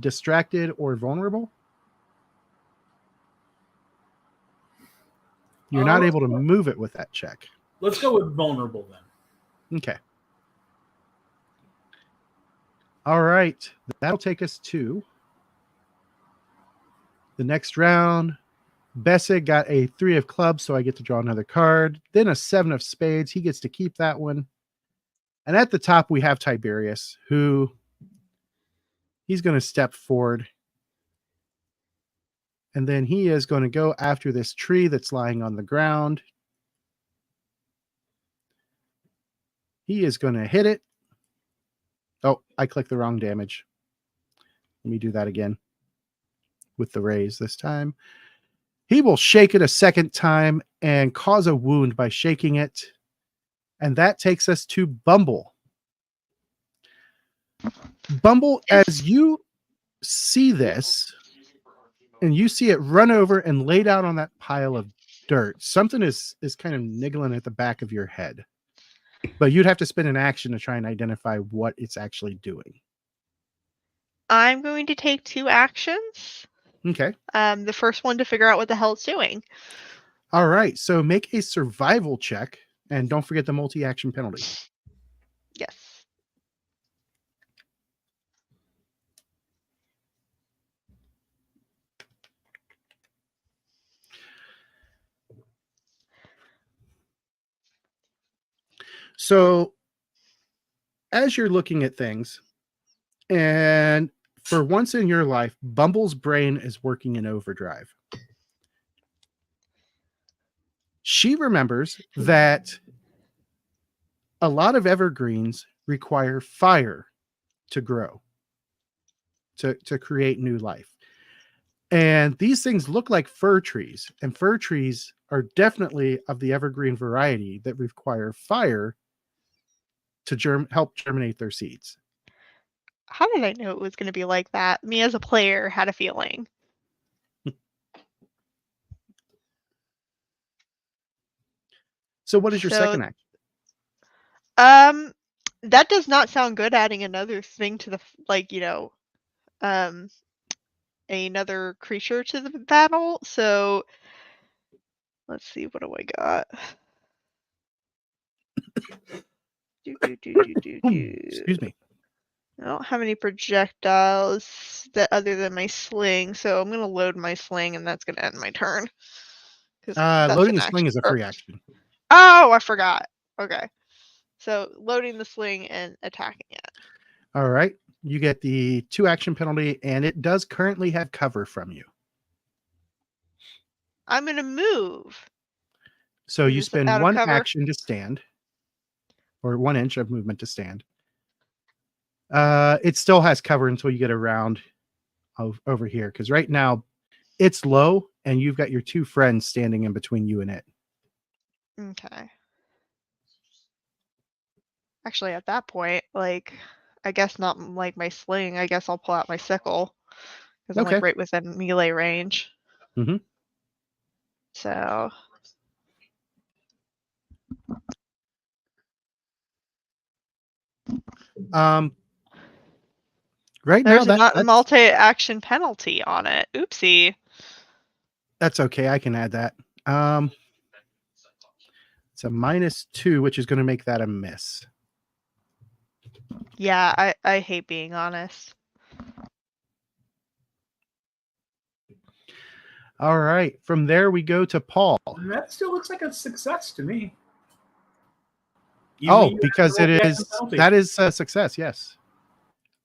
S1: distracted or vulnerable? You're not able to move it with that check.
S4: Let's go with vulnerable then.
S1: Okay. All right. That'll take us to the next round. Bessig got a 3 of clubs, so I get to draw another card. Then a 7 of spades. He gets to keep that one. And at the top, we have Tiberius, who he's going to step forward. And then he is going to go after this tree that's lying on the ground. He is going to hit it. Oh, I clicked the wrong damage. Let me do that again with the raise this time. He will shake it a second time and cause a wound by shaking it. And that takes us to Bumble. Bumble, as you see this, and you see it run over and laid out on that pile of dirt, something is kind of niggling at the back of your head. But you'd have to spend an action to try and identify what it's actually doing.
S3: I'm going to take 2 actions.
S1: Okay.
S3: The first one to figure out what the hell it's doing.
S1: All right. So make a survival check, and don't forget the multi-action penalty.
S3: Yes.
S1: So as you're looking at things, and for once in your life, Bumble's brain is working in overdrive. She remembers that a lot of evergreens require fire to grow, to create new life. And these things look like fir trees, and fir trees are definitely of the evergreen variety that require fire to help germinate their seeds.
S3: How did I know it was going to be like that? Me as a player had a feeling.
S1: So what is your second act?
S3: That does not sound good, adding another thing to the, another creature to the battle. So let's see, what do I got?
S1: Excuse me.
S3: I don't have any projectiles other than my sling, so I'm gonna load my sling, and that's gonna end my turn.
S1: Loading the sling is a free action.
S3: Oh, I forgot. Okay, so loading the sling and attacking it.
S1: All right, you get the 2 action penalty, and it does currently have cover from you.
S3: I'm gonna move.
S1: So you spend 1 action to stand, or 1 inch of movement to stand. It still has cover until you get around over here, because right now it's low and you've got your 2 friends standing in between you and it.
S3: Okay. Actually, at that point, I guess not like my sling. I guess I'll pull out my sickle because I'm right within melee range.
S1: Mm-hmm.
S3: So.
S1: Right
S3: There's
S1: now,
S3: a multi-action penalty on it. Oopsie.
S1: That's okay. I can add that. It's a -2, which is going to make that a miss.
S3: Yeah, I hate being honest.
S1: All right. From there, we go to Paul.
S4: That still looks like a success to me. You
S1: because
S4: have to
S1: it
S4: roll the
S1: is
S4: action penalty.
S1: that is a success. Yes,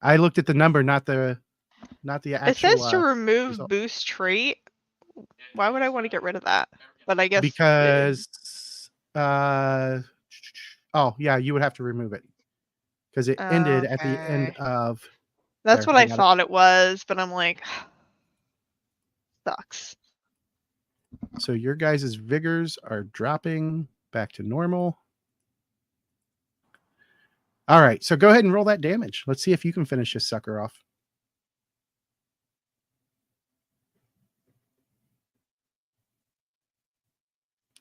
S1: I looked at the number, not the
S3: It
S1: actual.
S3: says to remove
S1: result.
S3: boost trait. Why would I want to get rid of that? But I guess
S1: Because oh yeah, you would have to remove it because it ended at the end
S3: Okay.
S1: of.
S3: That's
S1: There,
S3: what I
S1: got it.
S3: thought it was, but I'm like, sucks.
S1: So your guys' vigors are dropping back to normal. All right, so go ahead and roll that damage. Let's see if you can finish this sucker off.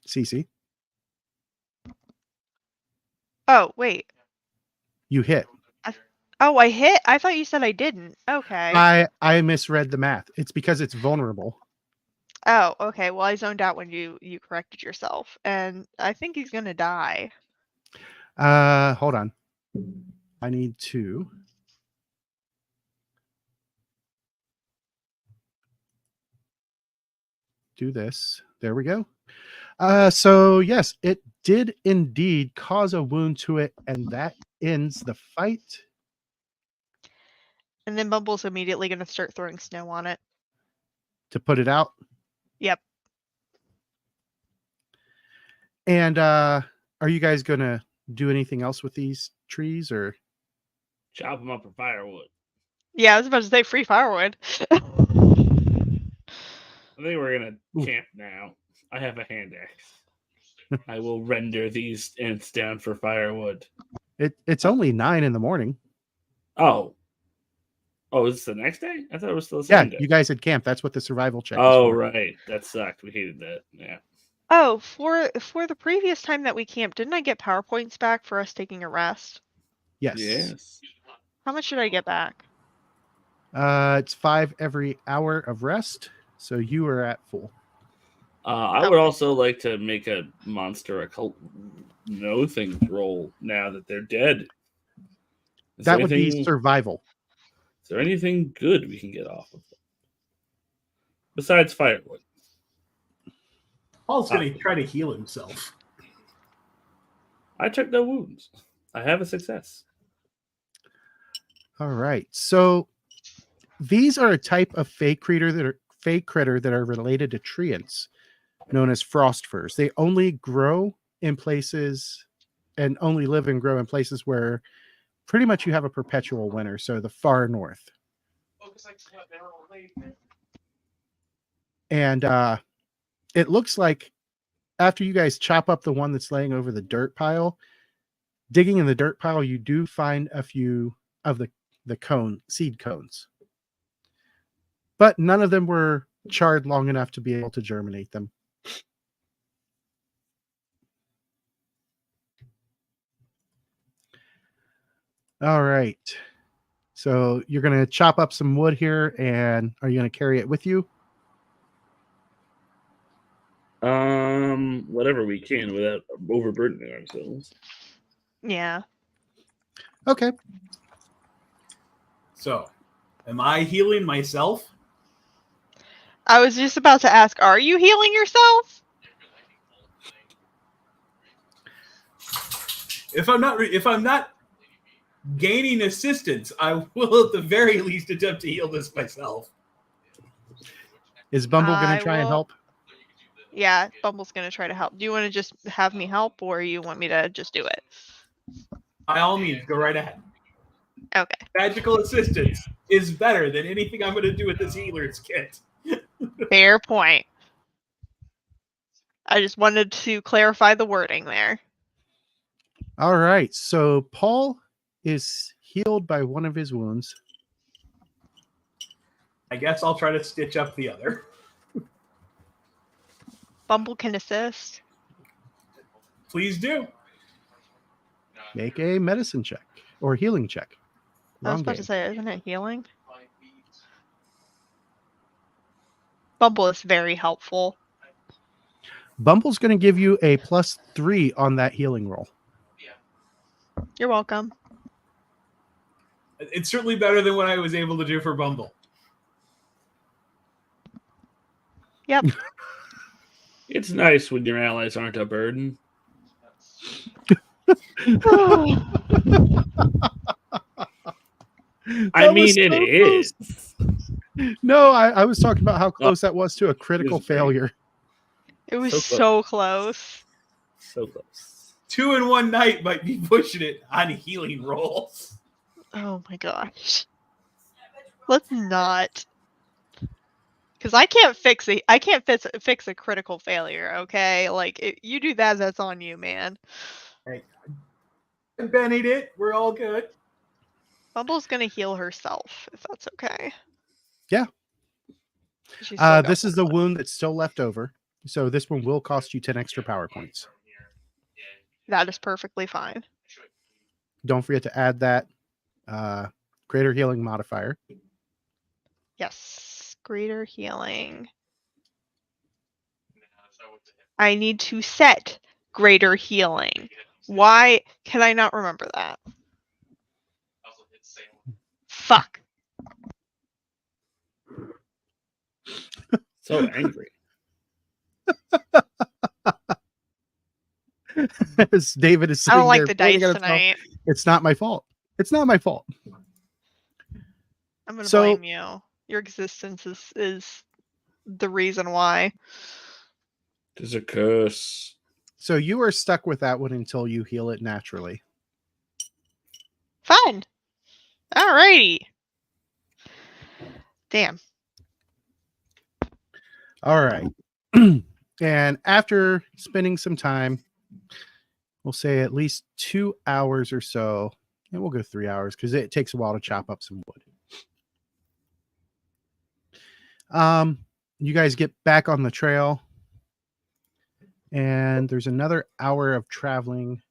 S1: Cece,
S3: Oh, wait.
S1: you hit.
S3: Oh, I hit? I thought you said I didn't. Okay.
S1: I misread the math. It's because it's vulnerable.
S3: Oh, okay. Well, I zoned out when you corrected yourself, and I think he's gonna die.
S1: Hold on. I need to. Do this. There we go. So yes, it did indeed cause a wound to it, and that ends the fight.
S3: And then Bumble's immediately gonna start throwing snow on it.
S1: To put it out.
S3: Yep.
S1: And are you guys gonna do anything else with these trees, or
S2: Chop them up for firewood.
S3: Yeah, I was about to say free firewood.
S2: I think we're gonna camp now. I have a hand axe. I will render these ants down for firewood.
S1: it's only 9 a.m.
S2: Oh, is this the next day? I thought it was still the
S1: Yeah,
S2: same day.
S1: you guys had camped. That's what the survival check is
S2: Oh,
S1: for.
S2: right. That sucked. We hated that. Yeah.
S3: Oh, for the previous time that we camped, didn't I get PowerPoints back for us taking a rest?
S1: Yes.
S3: How much should I get back?
S1: It's 5 every hour of rest, so you are at full.
S2: I would also like to make a monster occult know things roll now that they're dead.
S1: That would be survival.
S2: Is there anything good we can get off of them? Besides firewood.
S4: Paul's going to try to heal himself.
S2: I took no wounds. I have a success.
S1: All right. So these are a type of fake critter that are related to treants, known as frost furs. They only grow in places and only live and grow in places where pretty much you have a perpetual winter. So the far north. And it looks like after you guys chop up the one that's laying over the dirt pile, digging in the dirt pile, you do find a few of the seed cones. But none of them were charred long enough to be able to germinate them. All right. So you're going to chop up some wood here, and are you going to carry it with you?
S2: Whatever we can without overburdening ourselves.
S3: Yeah.
S1: Okay.
S4: So, am I healing myself?
S3: I was just about to ask, are you healing yourself?
S4: If I'm not gaining assistance, I will at the very least attempt to heal this myself.
S1: Is Bumble going to try and help?
S3: Yeah, Bumble's going to try to help. Do you want to just have me help, or you want me to just do it?
S4: By all means, go right ahead.
S3: Okay.
S4: Magical assistance is better than anything I'm going to do with this healer's kit.
S3: Fair point. I just wanted to clarify the wording there.
S1: All right. So Paul is healed by one of his wounds.
S4: I guess I'll try to stitch up the other.
S3: Bumble can assist.
S4: Please do.
S1: Make a medicine check or healing check.
S3: I was about to say, isn't it healing? Bumble is very helpful.
S1: Bumble's going to give you a +3 on that healing roll.
S3: You're welcome.
S4: It's certainly better than what I was able to do for Bumble.
S3: Yep.
S2: It's nice when your allies aren't a burden. I
S1: That was
S2: mean, it
S1: so
S2: is.
S1: close. No, I was talking about how close that was to a critical
S2: was great.
S1: failure.
S3: It was
S2: So close.
S3: so close.
S2: So close.
S4: 2 in 1 night might be pushing it on healing rolls.
S3: Oh my gosh. Let's not. Because I can't fix a critical failure. Okay, like you do that, that's on you, man.
S4: Hey, I Bennied it. We're all good.
S3: Bumble's gonna heal herself if that's okay.
S1: Yeah.
S3: She's still got
S1: This is
S3: one
S1: the wound that's still left over. So this one will cost you 10 extra power points.
S3: That is perfectly fine.
S1: Don't forget to add that greater healing modifier.
S3: Yes, greater healing. I need to set greater healing. Why can I not remember that? Fuck.
S2: So angry.
S1: As David is
S3: I
S1: sitting
S3: don't like
S1: there
S3: the dice
S1: pointing at himself,
S3: tonight.
S1: it's not my fault. It's not my fault.
S3: I'm gonna
S1: So-
S3: blame you. Your existence is the reason why.
S2: There's a curse.
S1: So you are stuck with that one until you heal it naturally.
S3: Fine. Alrighty. Damn.
S1: All right. And after spending some time, we'll say at least 2 hours or so, and we'll go 3 hours because it takes a while to chop up some wood. You guys get back on the trail, and there's another hour of traveling.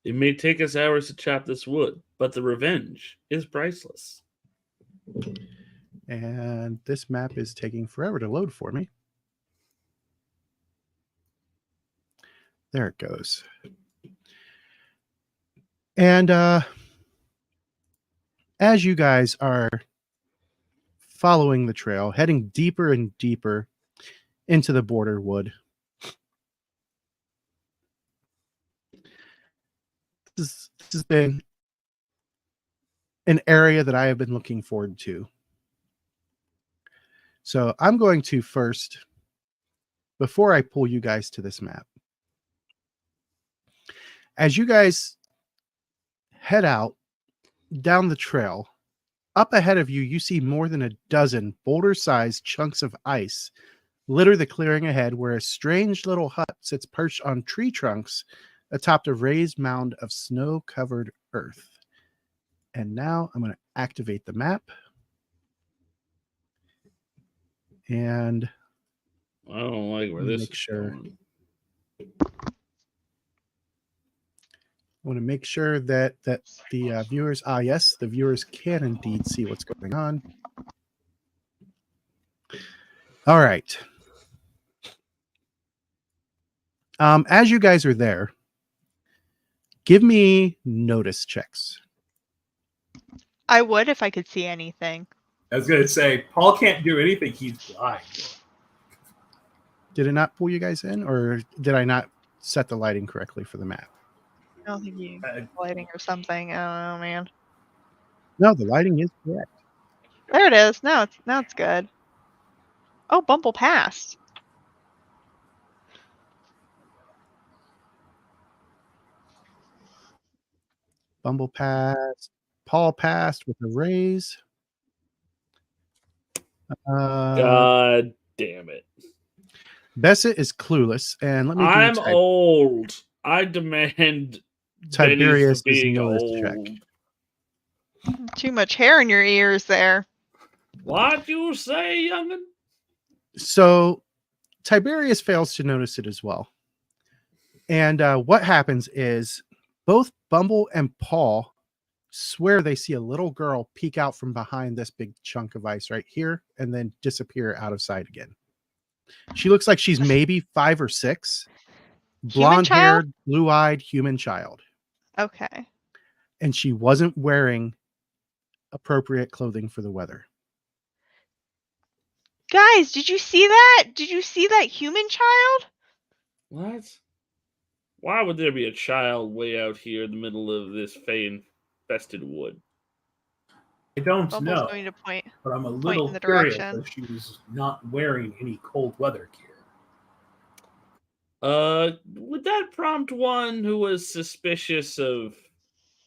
S2: It may take us hours to chop this wood, but the revenge is priceless.
S1: And this map is taking forever to load for me. There it goes. And as you guys are following the trail, heading deeper and deeper into the border wood, this has been an area that I have been looking forward to. So I'm going to first, before I pull you guys to this map, as you guys head out down the trail, up ahead of you, you see more than a dozen boulder-sized chunks of ice litter the clearing ahead, where a strange little hut sits perched on tree trunks atop a raised mound of snow-covered earth. And now I'm going to activate the map. And
S2: I don't like where this
S1: make
S2: is
S1: sure.
S2: going.
S1: I want to make sure that the viewers, yes, the viewers can indeed see what's going on. All right. As you guys are there, give me notice checks.
S3: I would if I could see anything.
S4: I was gonna say Paul can't do anything. He's blind.
S1: Did it not pull you guys in, or did I not set the lighting correctly for the map?
S3: I don't think you lighting or something. I don't know, man.
S1: No, the lighting is correct.
S3: There it is. Now it's good. Oh, Bumble passed.
S1: Bumble passed. Paul passed with a raise.
S2: God damn it.
S1: Bessett is clueless, and let me do
S2: I'm old. I demand
S1: Tiberius'
S2: Benny's being
S1: notice
S2: old.
S1: check.
S3: Too much hair in your ears there.
S2: What you say, youngin?
S1: So Tiberius fails to notice it as well. And what happens is both Bumble and Paul swear they see a little girl peek out from behind this big chunk of ice right here and then disappear out of sight again. She looks like she's maybe 5 or 6. Blonde-haired, blue-eyed human child.
S3: Okay.
S1: And she wasn't wearing appropriate clothing for the weather.
S3: Guys, did you see that? Did you see that human child?
S2: What? Why would there be a child way out here in the middle of this fey-infested wood?
S4: I don't
S3: Bumble's
S4: know,
S3: going to point.
S4: but I'm a
S3: in
S4: little
S3: the
S4: curious
S3: direction.
S4: that she was not wearing any cold weather gear.
S2: Would that prompt one who was suspicious of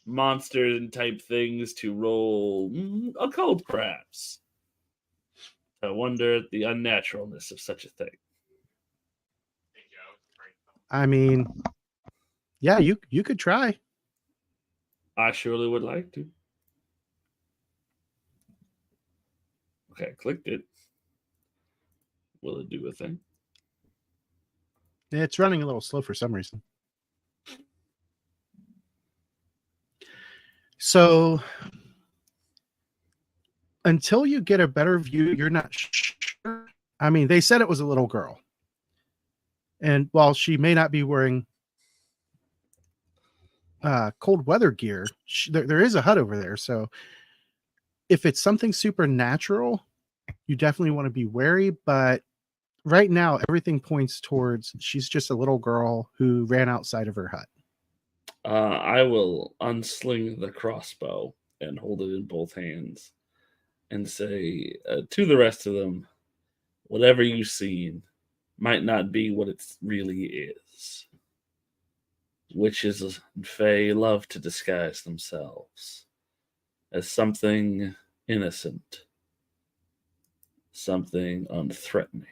S2: monsters and type things to roll occult, perhaps? I wonder at the unnaturalness of such a thing.
S1: I mean, yeah, you could try.
S2: I surely would like to. Okay, I clicked it. Will it do a thing?
S1: It's running a little slow for some reason. So until you get a better view, you're not sure. I mean, they said it was a little girl. And while she may not be wearing cold weather gear, there is a hut over there. So if it's something supernatural, you definitely want to be wary. But right now, everything points towards she's just a little girl who ran outside of her hut.
S2: I will unsling the crossbow and hold it in both hands and say to the rest of them, whatever you've seen might not be what it really is. Witches and fae love to disguise themselves as something innocent, something unthreatening.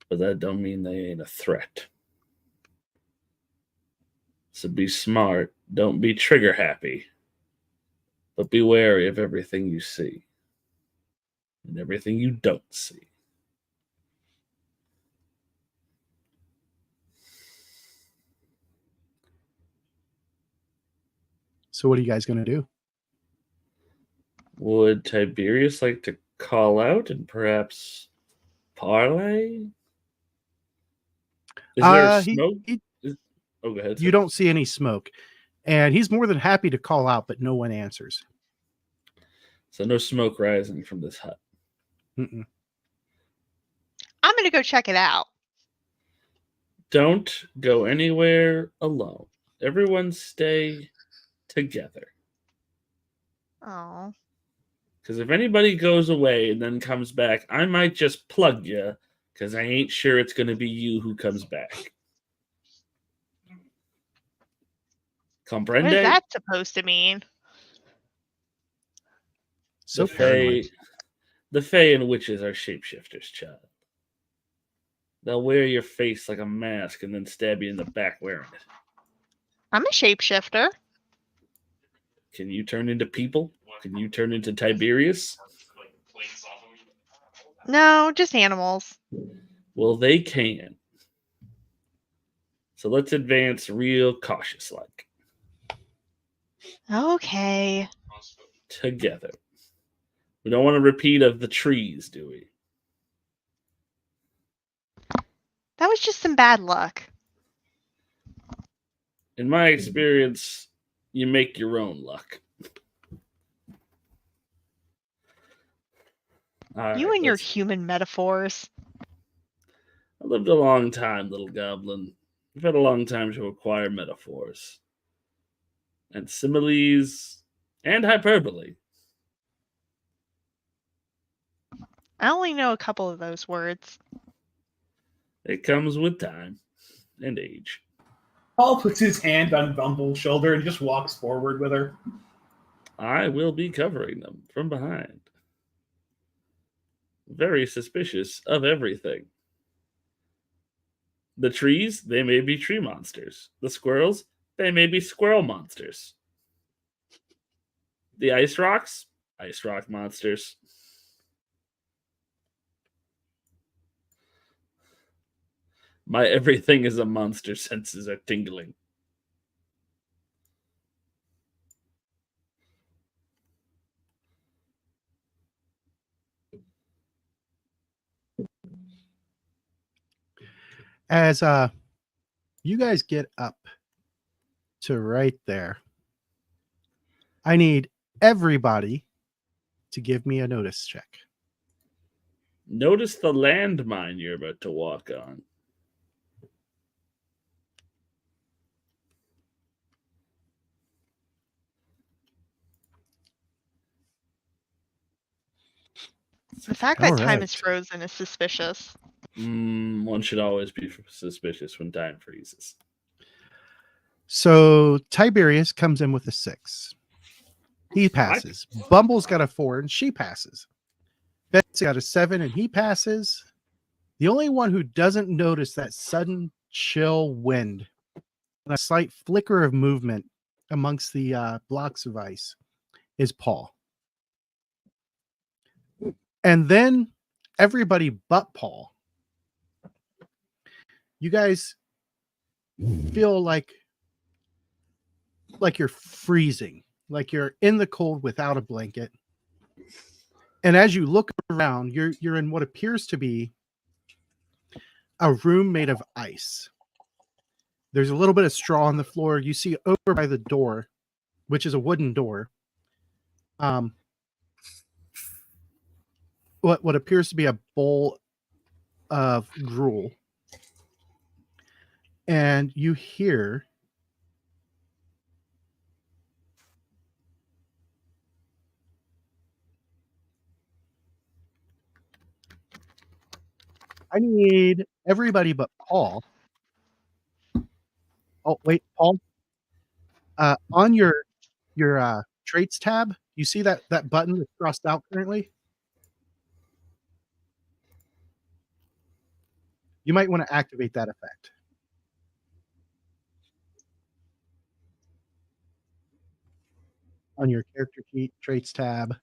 S2: But that don't mean they ain't a threat. So be smart, don't be trigger happy, but be wary of everything you see and everything you don't see.
S1: So what are you guys going to do?
S2: Would Tiberius like to call out and perhaps parlay? Is there smoke? Oh, go ahead.
S1: You don't see any smoke. And he's more than happy to call out, but no one answers.
S2: So no smoke rising from this hut.
S1: Mm-mm.
S3: I'm going to go check it out.
S2: Don't go anywhere alone. Everyone stay together.
S3: Oh.
S2: Because if anybody goes away and then comes back, I might just plug you because I ain't sure it's going to be you who comes back. Comprende?
S3: What is that supposed to mean?
S1: So paranoid.
S2: The fae and witches are shapeshifters, child. They'll wear your face like a mask and then stab you in the back wearing it.
S3: I'm a shapeshifter.
S2: Can you turn into people? Can you turn into Tiberius?
S3: No, just animals.
S2: Well, they can. So let's advance real cautious like.
S3: Okay.
S2: Together. We don't want a repeat of the trees, do we?
S3: That was just some bad luck.
S2: In my experience, you make your own luck.
S3: You and your human metaphors.
S2: I lived a long time, little goblin. I've had a long time to acquire metaphors. And similes and hyperbole.
S3: I only know a couple of those words.
S2: It comes with time and age.
S4: Paul puts his hand on Bumble's shoulder and just walks forward with her.
S2: I will be covering them from behind. Very suspicious of everything. The trees, they may be tree monsters. The squirrels, they may be squirrel monsters. The ice rocks, ice rock monsters. My everything is a monster senses are tingling.
S1: As you guys get up to right there, I need everybody to give me a notice check.
S2: Notice the landmine you're about to walk on.
S3: The fact that time is
S1: Alright.
S3: frozen is suspicious.
S2: One should always be suspicious when time freezes.
S1: So Tiberius comes in with a 6. He passes. Bumble's got a 4 and she passes. Betsy got a 7 and he passes. The only one who doesn't notice that sudden chill wind and a slight flicker of movement amongst the blocks of ice is Paul. And then everybody but Paul. You guys feel like you're freezing, like you're in the cold without a blanket. And as you look around, you're in what appears to be a room made of ice. There's a little bit of straw on the floor. You see over by the door, which is a wooden door, what appears to be a bowl of gruel. And you hear I need everybody but Paul. Oh, wait, Paul. On your traits tab, you see that button that's crossed out currently? You might want to activate that effect. On your character sheet, traits tab.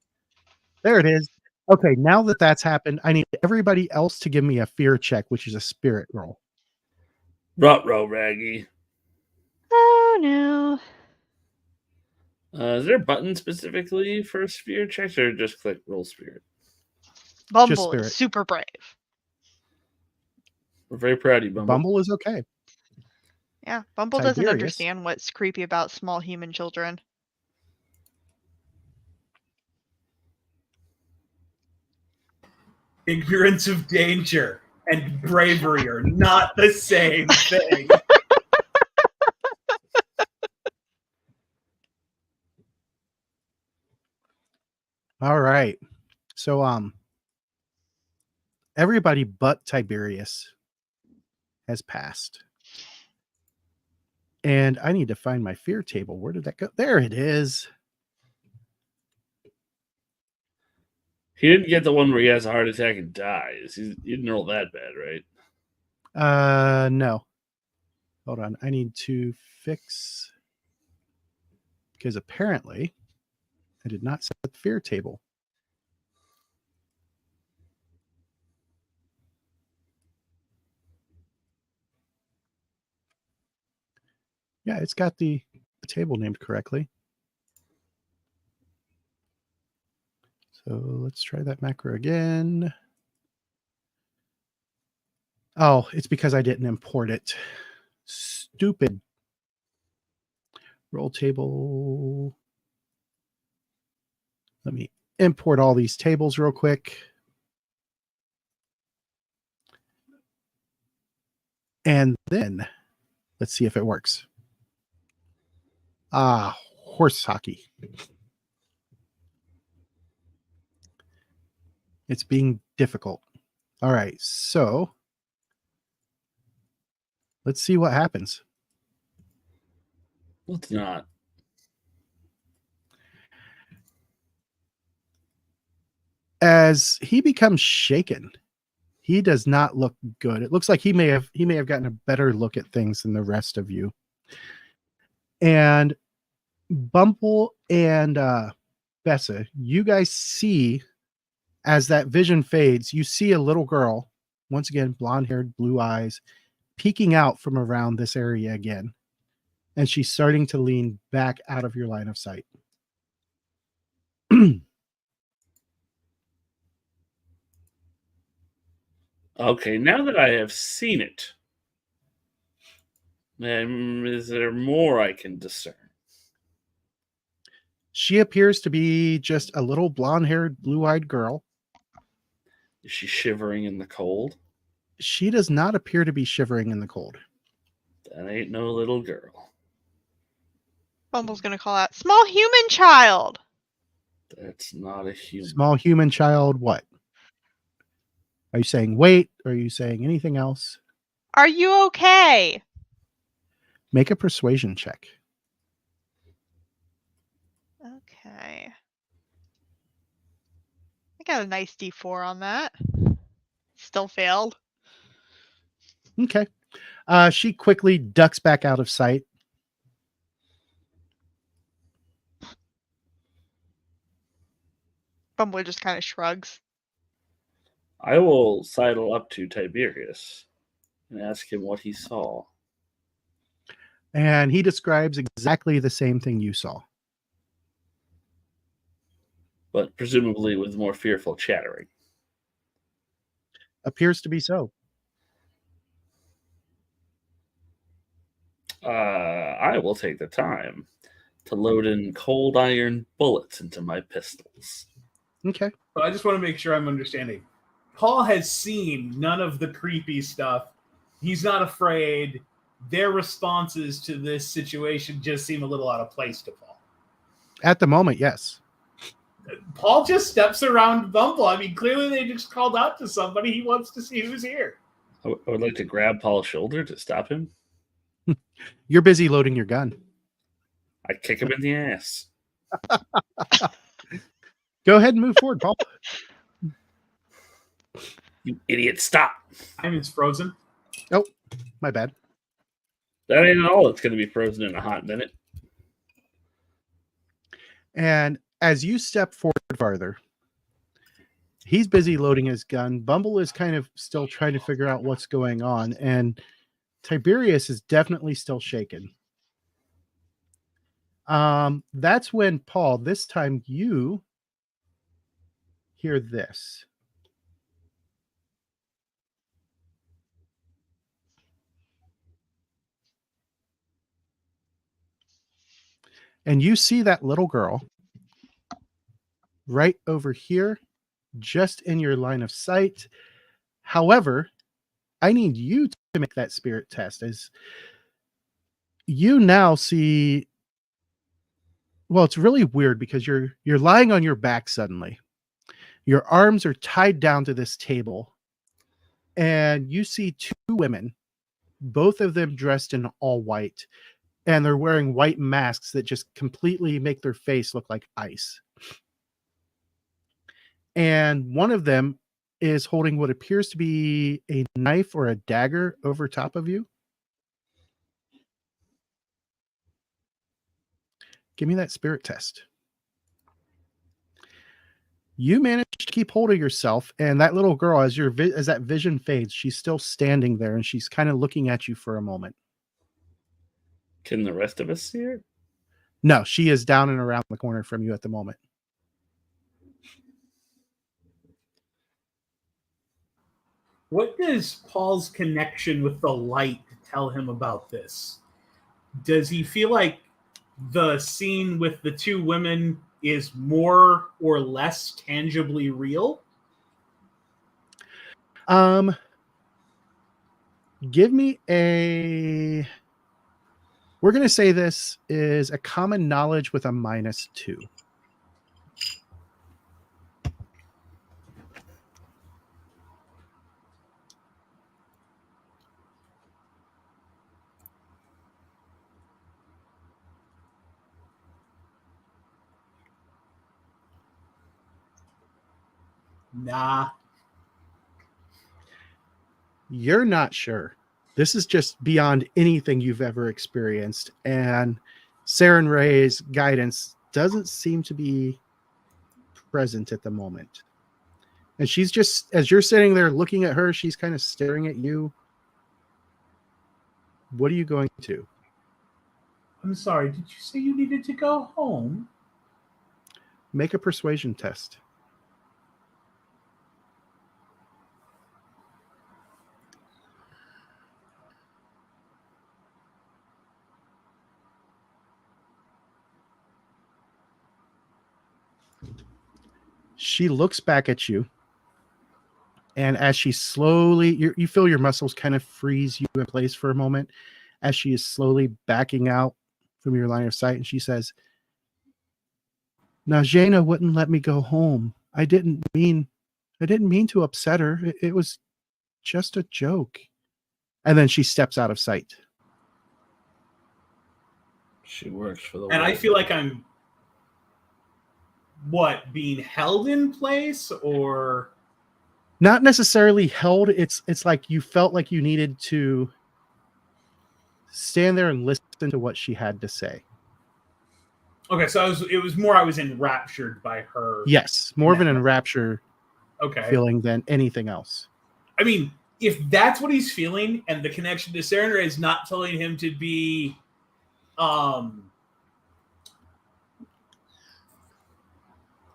S1: There it is. Okay, now that that's happened, I need everybody else to give me a fear check, which is a spirit roll.
S2: Ruh-roh, Raggy.
S3: Oh no.
S2: Is there a button specifically for spirit checks, or just click roll spirit?
S3: Bumble
S1: spirit.
S3: is super brave.
S2: We're very proud of you, Bumble.
S1: Bumble is okay.
S3: Yeah, Bumble doesn't
S1: Tiberius.
S3: understand what's creepy about small human children.
S4: Ignorance of danger and bravery are not the same thing.
S1: All right. So everybody but Tiberius has passed. And I need to find my fear table. Where did that go? There it is.
S2: He didn't get the one where he has a heart attack and dies. He didn't roll that bad, right?
S1: No. Hold on. I need to fix, because apparently I did not set the fear table. Yeah, it's got the table named correctly. So let's try that macro again. Oh, it's because I didn't import it. Stupid. Roll table. Let me import all these tables real quick. And then let's see if it works. Horse hockey. It's being difficult. All right, so let's see what happens.
S2: Let's not.
S1: As he becomes shaken, he does not look good. It looks like he may have gotten a better look at things than the rest of you. And Bumble and Bessa, you guys see, as that vision fades, you see a little girl, once again, blonde-haired, blue eyes, peeking out from around this area again. And she's starting to lean back out of your line of sight.
S2: Okay, now that I have seen it, is there more I can discern?
S1: She appears to be just a little blonde-haired, blue-eyed girl.
S2: Is she shivering in the cold?
S1: She does not appear to be shivering in the cold.
S2: That ain't no little girl.
S3: Bumble's gonna call out, "Small human child!"
S2: That's not a human.
S1: Small human child, what? Are you saying wait? Are you saying anything else?
S3: Are you okay?
S1: Make a persuasion check.
S3: Okay. I got a nice D4 on that. Still failed.
S1: Okay. She quickly ducks back out of sight.
S3: Bumble just kind of shrugs.
S2: I will sidle up to Tiberius and ask him what he saw.
S1: And he describes exactly the same thing you saw.
S2: But presumably with more fearful chattering.
S1: Appears to be so.
S2: I will take the time to load in cold iron bullets into my pistols.
S1: Okay.
S4: But I just want to make sure I'm understanding. Paul has seen none of the creepy stuff. He's not afraid. Their responses to this situation just seem a little out of place to Paul.
S1: At the moment, yes.
S4: Paul just steps around Bumble. I mean, clearly they just called out to somebody. He wants to see who's here.
S2: I would like to grab Paul's shoulder to stop him.
S1: You're busy loading your gun.
S2: I kick him in the ass.
S1: Go ahead and move forward, Paul.
S2: You idiot, stop.
S4: Time is frozen.
S1: Oh, my bad.
S2: That ain't all. It's going to be frozen in a hot minute.
S1: And as you step forward farther, he's busy loading his gun. Bumble is kind of still trying to figure out what's going on. And Tiberius is definitely still shaken. That's when, Paul, this time you hear this. And you see that little girl right over here, just in your line of sight. However, I need you to make that spirit test as you now see. Well, it's really weird because you're lying on your back suddenly. Your arms are tied down to this table, and you see two women, both of them dressed in all white, and they're wearing white masks that just completely make their face look like ice. And one of them is holding what appears to be a knife or a dagger over top of you. Give me that spirit test. You manage to keep hold of yourself, and that little girl, as that vision fades, she's still standing there, and she's kind of looking at you for a moment.
S2: Can the rest of us see her?
S1: No, she is down and around the corner from you at the moment.
S4: What does Paul's connection with the light tell him about this? Does he feel like the scene with the two women is more or less tangibly real?
S1: Give me a... We're going to say this is a common knowledge with a -2.
S4: Nah.
S1: You're not sure. This is just beyond anything you've ever experienced. And Saren Ray's guidance doesn't seem to be present at the moment. And she's just, as you're sitting there looking at her, she's kind of staring at you. What are you going to?
S4: I'm sorry, did you say you needed to go home?
S1: Make a persuasion test. She looks back at you, and as she slowly, you feel your muscles kind of freeze you in place for a moment as she is slowly backing out from your line of sight, and she says, "Now, Jaina wouldn't let me go home. I didn't mean I didn't mean to upset her. It was just a joke. And then she steps out of sight.
S2: She works for the
S4: And I
S2: world.
S4: feel like I'm being held in place, or
S1: Not necessarily held. It's like you felt like you needed to stand there and listen to what she had to say.
S4: okay, so it was more I was enraptured by her.
S1: Yes, more of an
S4: No.
S1: enrapture
S4: Okay.
S1: feeling than anything else.
S4: I mean, if that's what he's feeling, and the connection to Sarah is not telling him to be,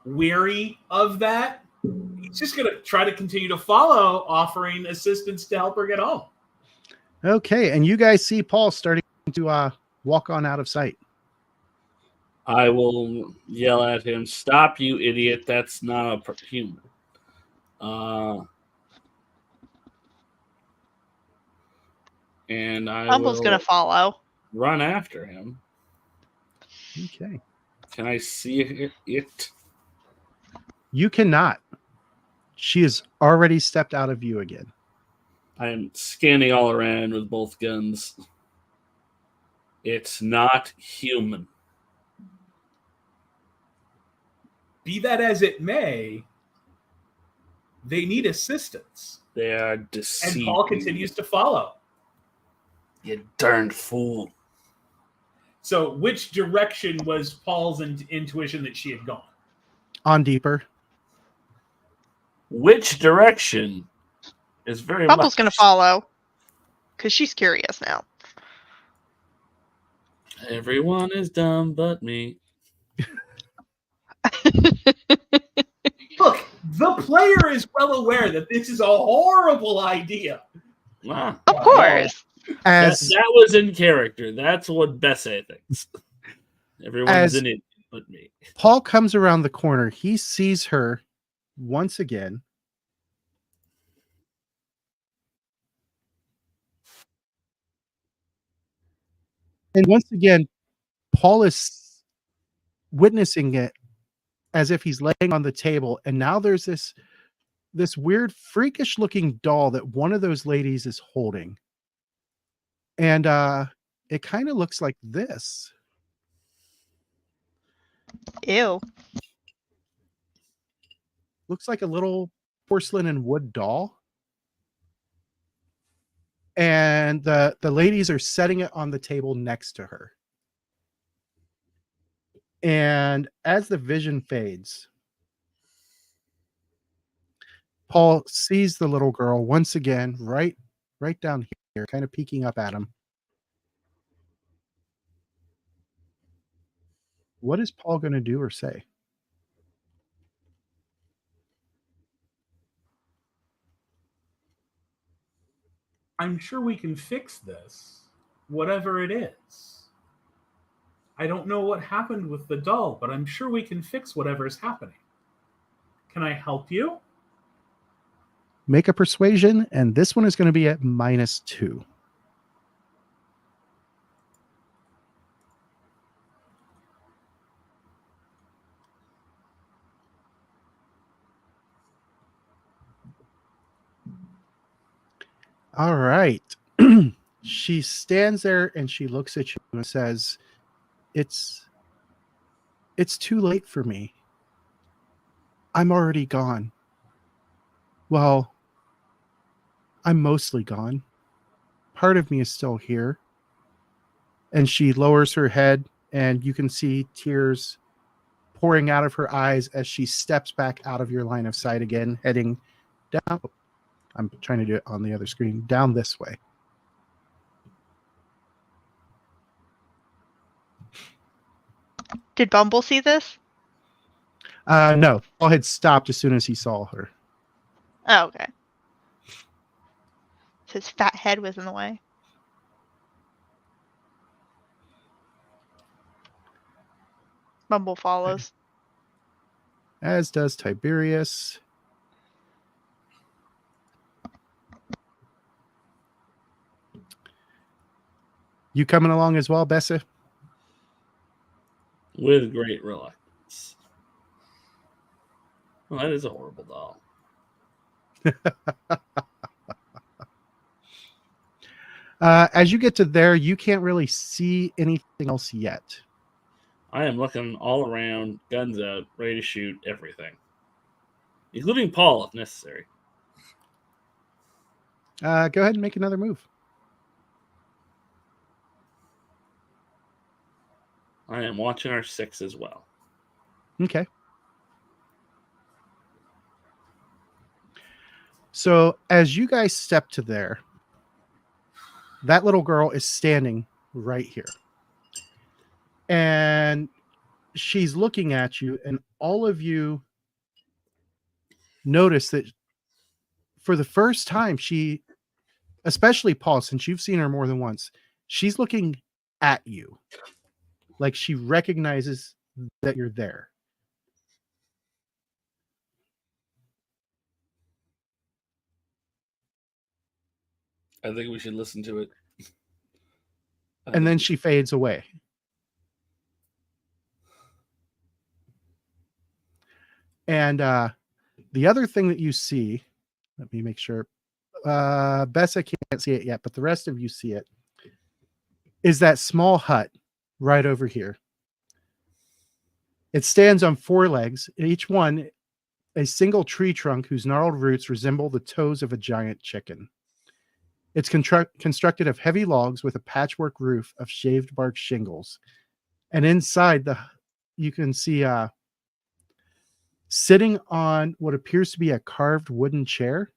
S4: weary of that, he's just gonna try to continue to follow, offering assistance to help her get home.
S1: Okay, and you guys see Paul starting to walk on out of sight.
S2: I will yell at him, "Stop, you idiot! That's not a human." And I
S3: Bumble's
S2: will
S3: gonna follow.
S2: run after him.
S1: Okay.
S2: Can I see it?
S1: You cannot. She has already stepped out of view again.
S2: I am scanning all around with both guns. It's not human.
S4: Be that as it may, they need assistance.
S2: They are
S4: And
S2: deceiving.
S4: Paul continues to follow.
S2: You darn fool.
S4: So which direction was Paul's intuition that she had gone?
S1: On deeper.
S2: Which direction is very
S3: Bumble's
S2: much...
S3: gonna follow. Because she's curious now.
S2: Everyone is dumb but me.
S4: Look, the player is well aware that this is a horrible idea.
S2: Ah,
S3: Of course.
S1: As
S2: that was in character. That's what Bessie thinks. Everyone's an idiot but me.
S1: Paul comes around the corner, he sees her once again. And once again, Paul is witnessing it as if he's laying on the table. And now there's this weird, freakish looking doll that one of those ladies is holding. And it kind of looks like this.
S3: Ew.
S1: Looks like a little porcelain and wood doll. And the ladies are setting it on the table next to her. And as the vision fades, Paul sees the little girl once again, right down here, kind of peeking up at him. What is Paul going to do or say?
S4: I'm sure we can fix this, whatever it is. I don't know what happened with the doll, but I'm sure we can fix whatever is happening. Can I help you?
S1: Make a persuasion, and this one is going to be at -2. All right. She stands there and she looks at you and says, It's too late for me. I'm already gone. Well, I'm mostly gone. Part of me is still here. And she lowers her head, and you can see tears pouring out of her eyes as she steps back out of your line of sight again, heading down. I'm trying to do it on the other screen, down this way.
S3: Did Bumble see this?
S1: No, Paul had stopped as soon as he saw her.
S3: Oh, okay. His fat head was in the way. Bumble follows.
S1: As does Tiberius. You coming along as well, Bessie?
S2: With great reluctance. Well, that is a horrible doll.
S1: As you get to there, you can't really see anything else yet.
S2: I am looking all around, guns out, ready to shoot everything, including Paul if necessary.
S1: Go ahead and make another move.
S2: I am watching our 6 as well.
S1: Okay. So as you guys step to there, that little girl is standing right here. And she's looking at you, and all of you notice that for the first time, she, especially Paul, since you've seen her more than once, she's looking at you. Like she recognizes that you're there.
S2: I think we should listen to it.
S1: And then she fades away. And the other thing that you see, let me make sure, Bessa can't see it yet, but the rest of you see it, is that small hut right over here. It stands on 4 legs, each one a single tree trunk whose gnarled roots resemble the toes of a giant chicken. It's constructed of heavy logs with a patchwork roof of shaved bark shingles. And inside you can see sitting on what appears to be a carved wooden chair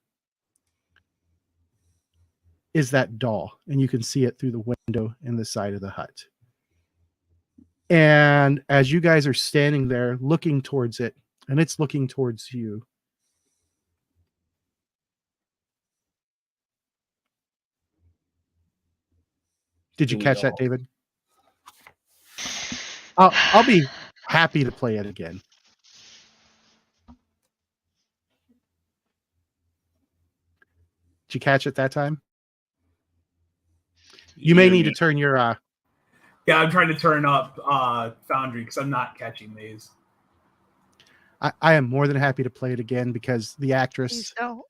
S1: is that doll. And you can see it through the window in the side of the hut. And as you guys are standing there looking towards it, and it's looking towards you, did you catch that, David? I'll be happy to play it again. Did you catch it that time? You may need to turn your
S4: Yeah, I'm trying to turn up Foundry because I'm not catching these.
S1: I am more than happy to play it again because the actress.
S3: Please don't.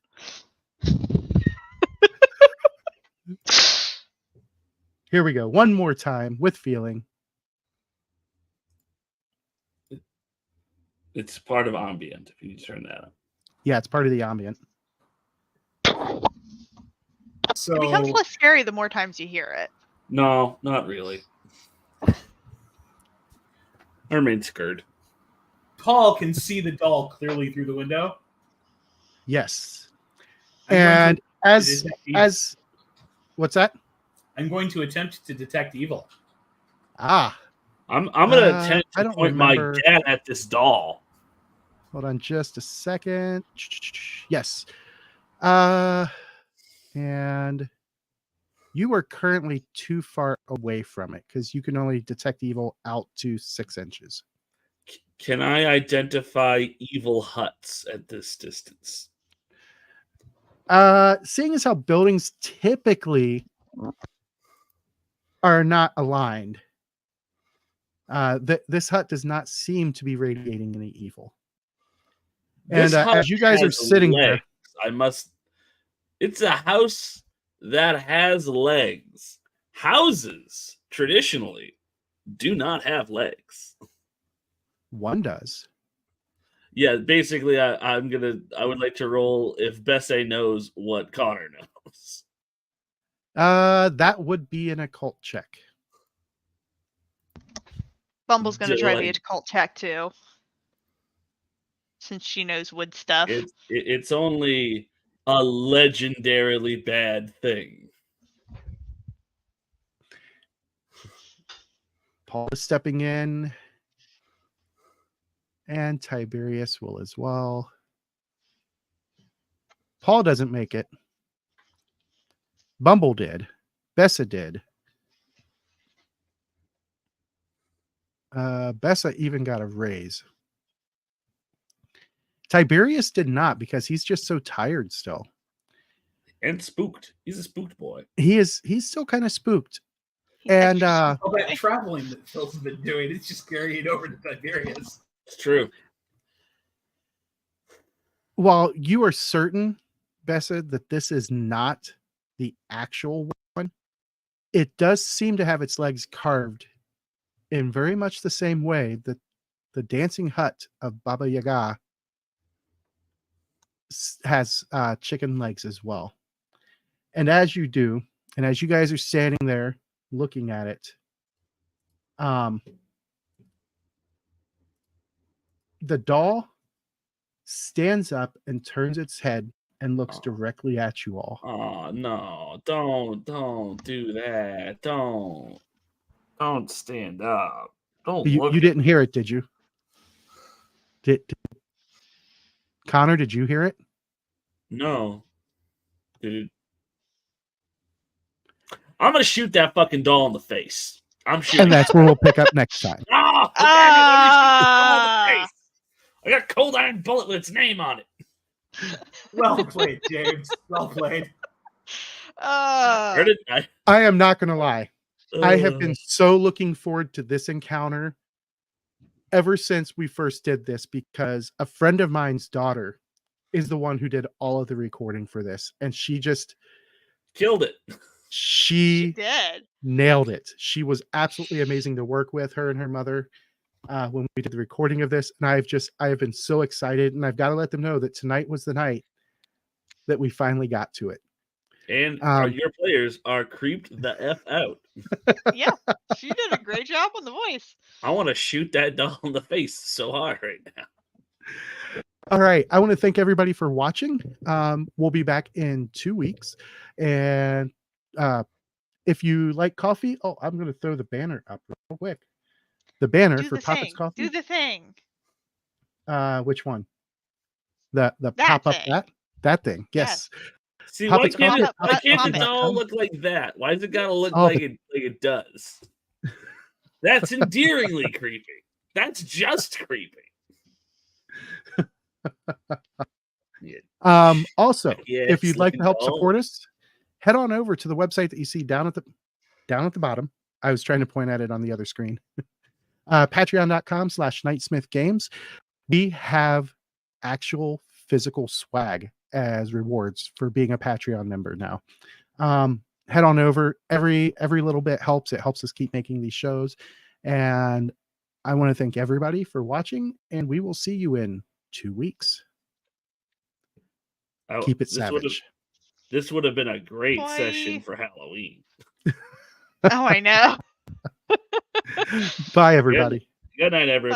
S1: Here we go. One more time with feeling.
S2: It's part of ambient if you turn that up.
S1: Yeah, it's part of the ambient.
S4: So
S3: It becomes less scary the more times you hear it.
S2: No, not really. I remain scared.
S4: Paul can see the doll clearly through the window.
S1: Yes.
S4: I'm
S1: And
S4: going to detect evil.
S1: as what's that?
S4: I'm going to attempt to detect evil.
S1: Ah,
S2: I'm gonna attempt
S1: I
S2: to
S1: don't
S2: point
S1: remember.
S2: my dad at this doll.
S1: Hold on just a second. Yes. And you are currently too far away from it because you can only detect evil out to 6 inches.
S2: Can I identify evil huts at this distance?
S1: Seeing as how buildings typically are not aligned, this hut does not seem to be radiating any evil.
S2: This
S1: And
S2: hut
S1: as you guys are
S2: has
S1: sitting there,
S2: legs. It's a house that has legs. Houses traditionally do not have legs.
S1: one does.
S2: Yeah, basically, I would like to roll if Besse knows what Connor knows.
S1: That would be an occult check.
S3: Bumble's going to try the
S2: Like-
S3: occult check too, since she knows wood stuff.
S2: It's only a legendarily bad thing.
S1: Paul is stepping in, and Tiberius will as well. Paul doesn't make it. Bumble did. Bessa did. Bessa even got a raise. Tiberius did not because he's just so tired still.
S2: And spooked. He's a spooked boy.
S1: He's still kind of spooked.
S3: He's
S1: And
S3: extra
S4: All that traveling that Phil's been doing, it's just carrying over to Tiberius.
S2: It's true.
S1: while you are certain Bessa, that this is not the actual one. It does seem to have its legs carved in very much the same way that the dancing hut of Baba Yaga has chicken legs as well. And as you do, and as you guys are standing there looking at it, the doll stands up and turns its head and looks directly at you all.
S2: Oh no! Don't do that! Don't stand up! Don't look.
S1: You didn't hear it, did you? Did Connor? Did you hear it?
S2: No, dude. I'm gonna shoot that fucking doll in the face. I'm shooting.
S1: And that's where we'll pick up next time.
S2: Oh, damn it, let me shoot this doll in the face. I got a cold iron bullet with its name on it.
S4: Well played, James. Well played.
S2: Where did I?
S1: I am not going to lie. I have been so looking forward to this encounter ever since we first did this, because a friend of mine's daughter is the one who did all of the recording for this, and she just
S2: killed it.
S1: She
S3: did.
S1: Nailed it. She was absolutely amazing to work with, her and her mother, when we did the recording of this. And I have been so excited, and I've got to let them know that tonight was the night that we finally got to it.
S2: And your players are creeped the F out.
S3: Yeah, she did a great job on the voice.
S2: I want to shoot that doll in the face so hard right now.
S1: All right. I want to thank everybody for watching. We'll be back in 2 weeks. And if you like coffee, I'm going to throw the banner up real quick. The banner for Papa's Coffee.
S3: Do the thing.
S1: Which one? The
S3: That
S1: pop up
S3: thing.
S1: that thing. Yes.
S2: See,
S1: Papa's
S2: why can't
S1: Coffee.
S2: the doll look like that? Why does it gotta look like it does? That's endearingly creepy. That's just creepy.
S1: Also, if you'd like to help support us, head on over to the website that you see down at the bottom. I was trying to point at it on the other screen. Patreon.com/Nightsmith We have actual physical swag as rewards for being a Patreon member now. Head on over. Every little bit helps. It helps us keep making these shows. And I want to thank everybody for watching, and we will see you in 2 weeks. Keep it savage.
S2: This would have been a great session for Halloween.
S3: Oh, I know.
S1: Bye, everybody.
S2: Good night, everybody.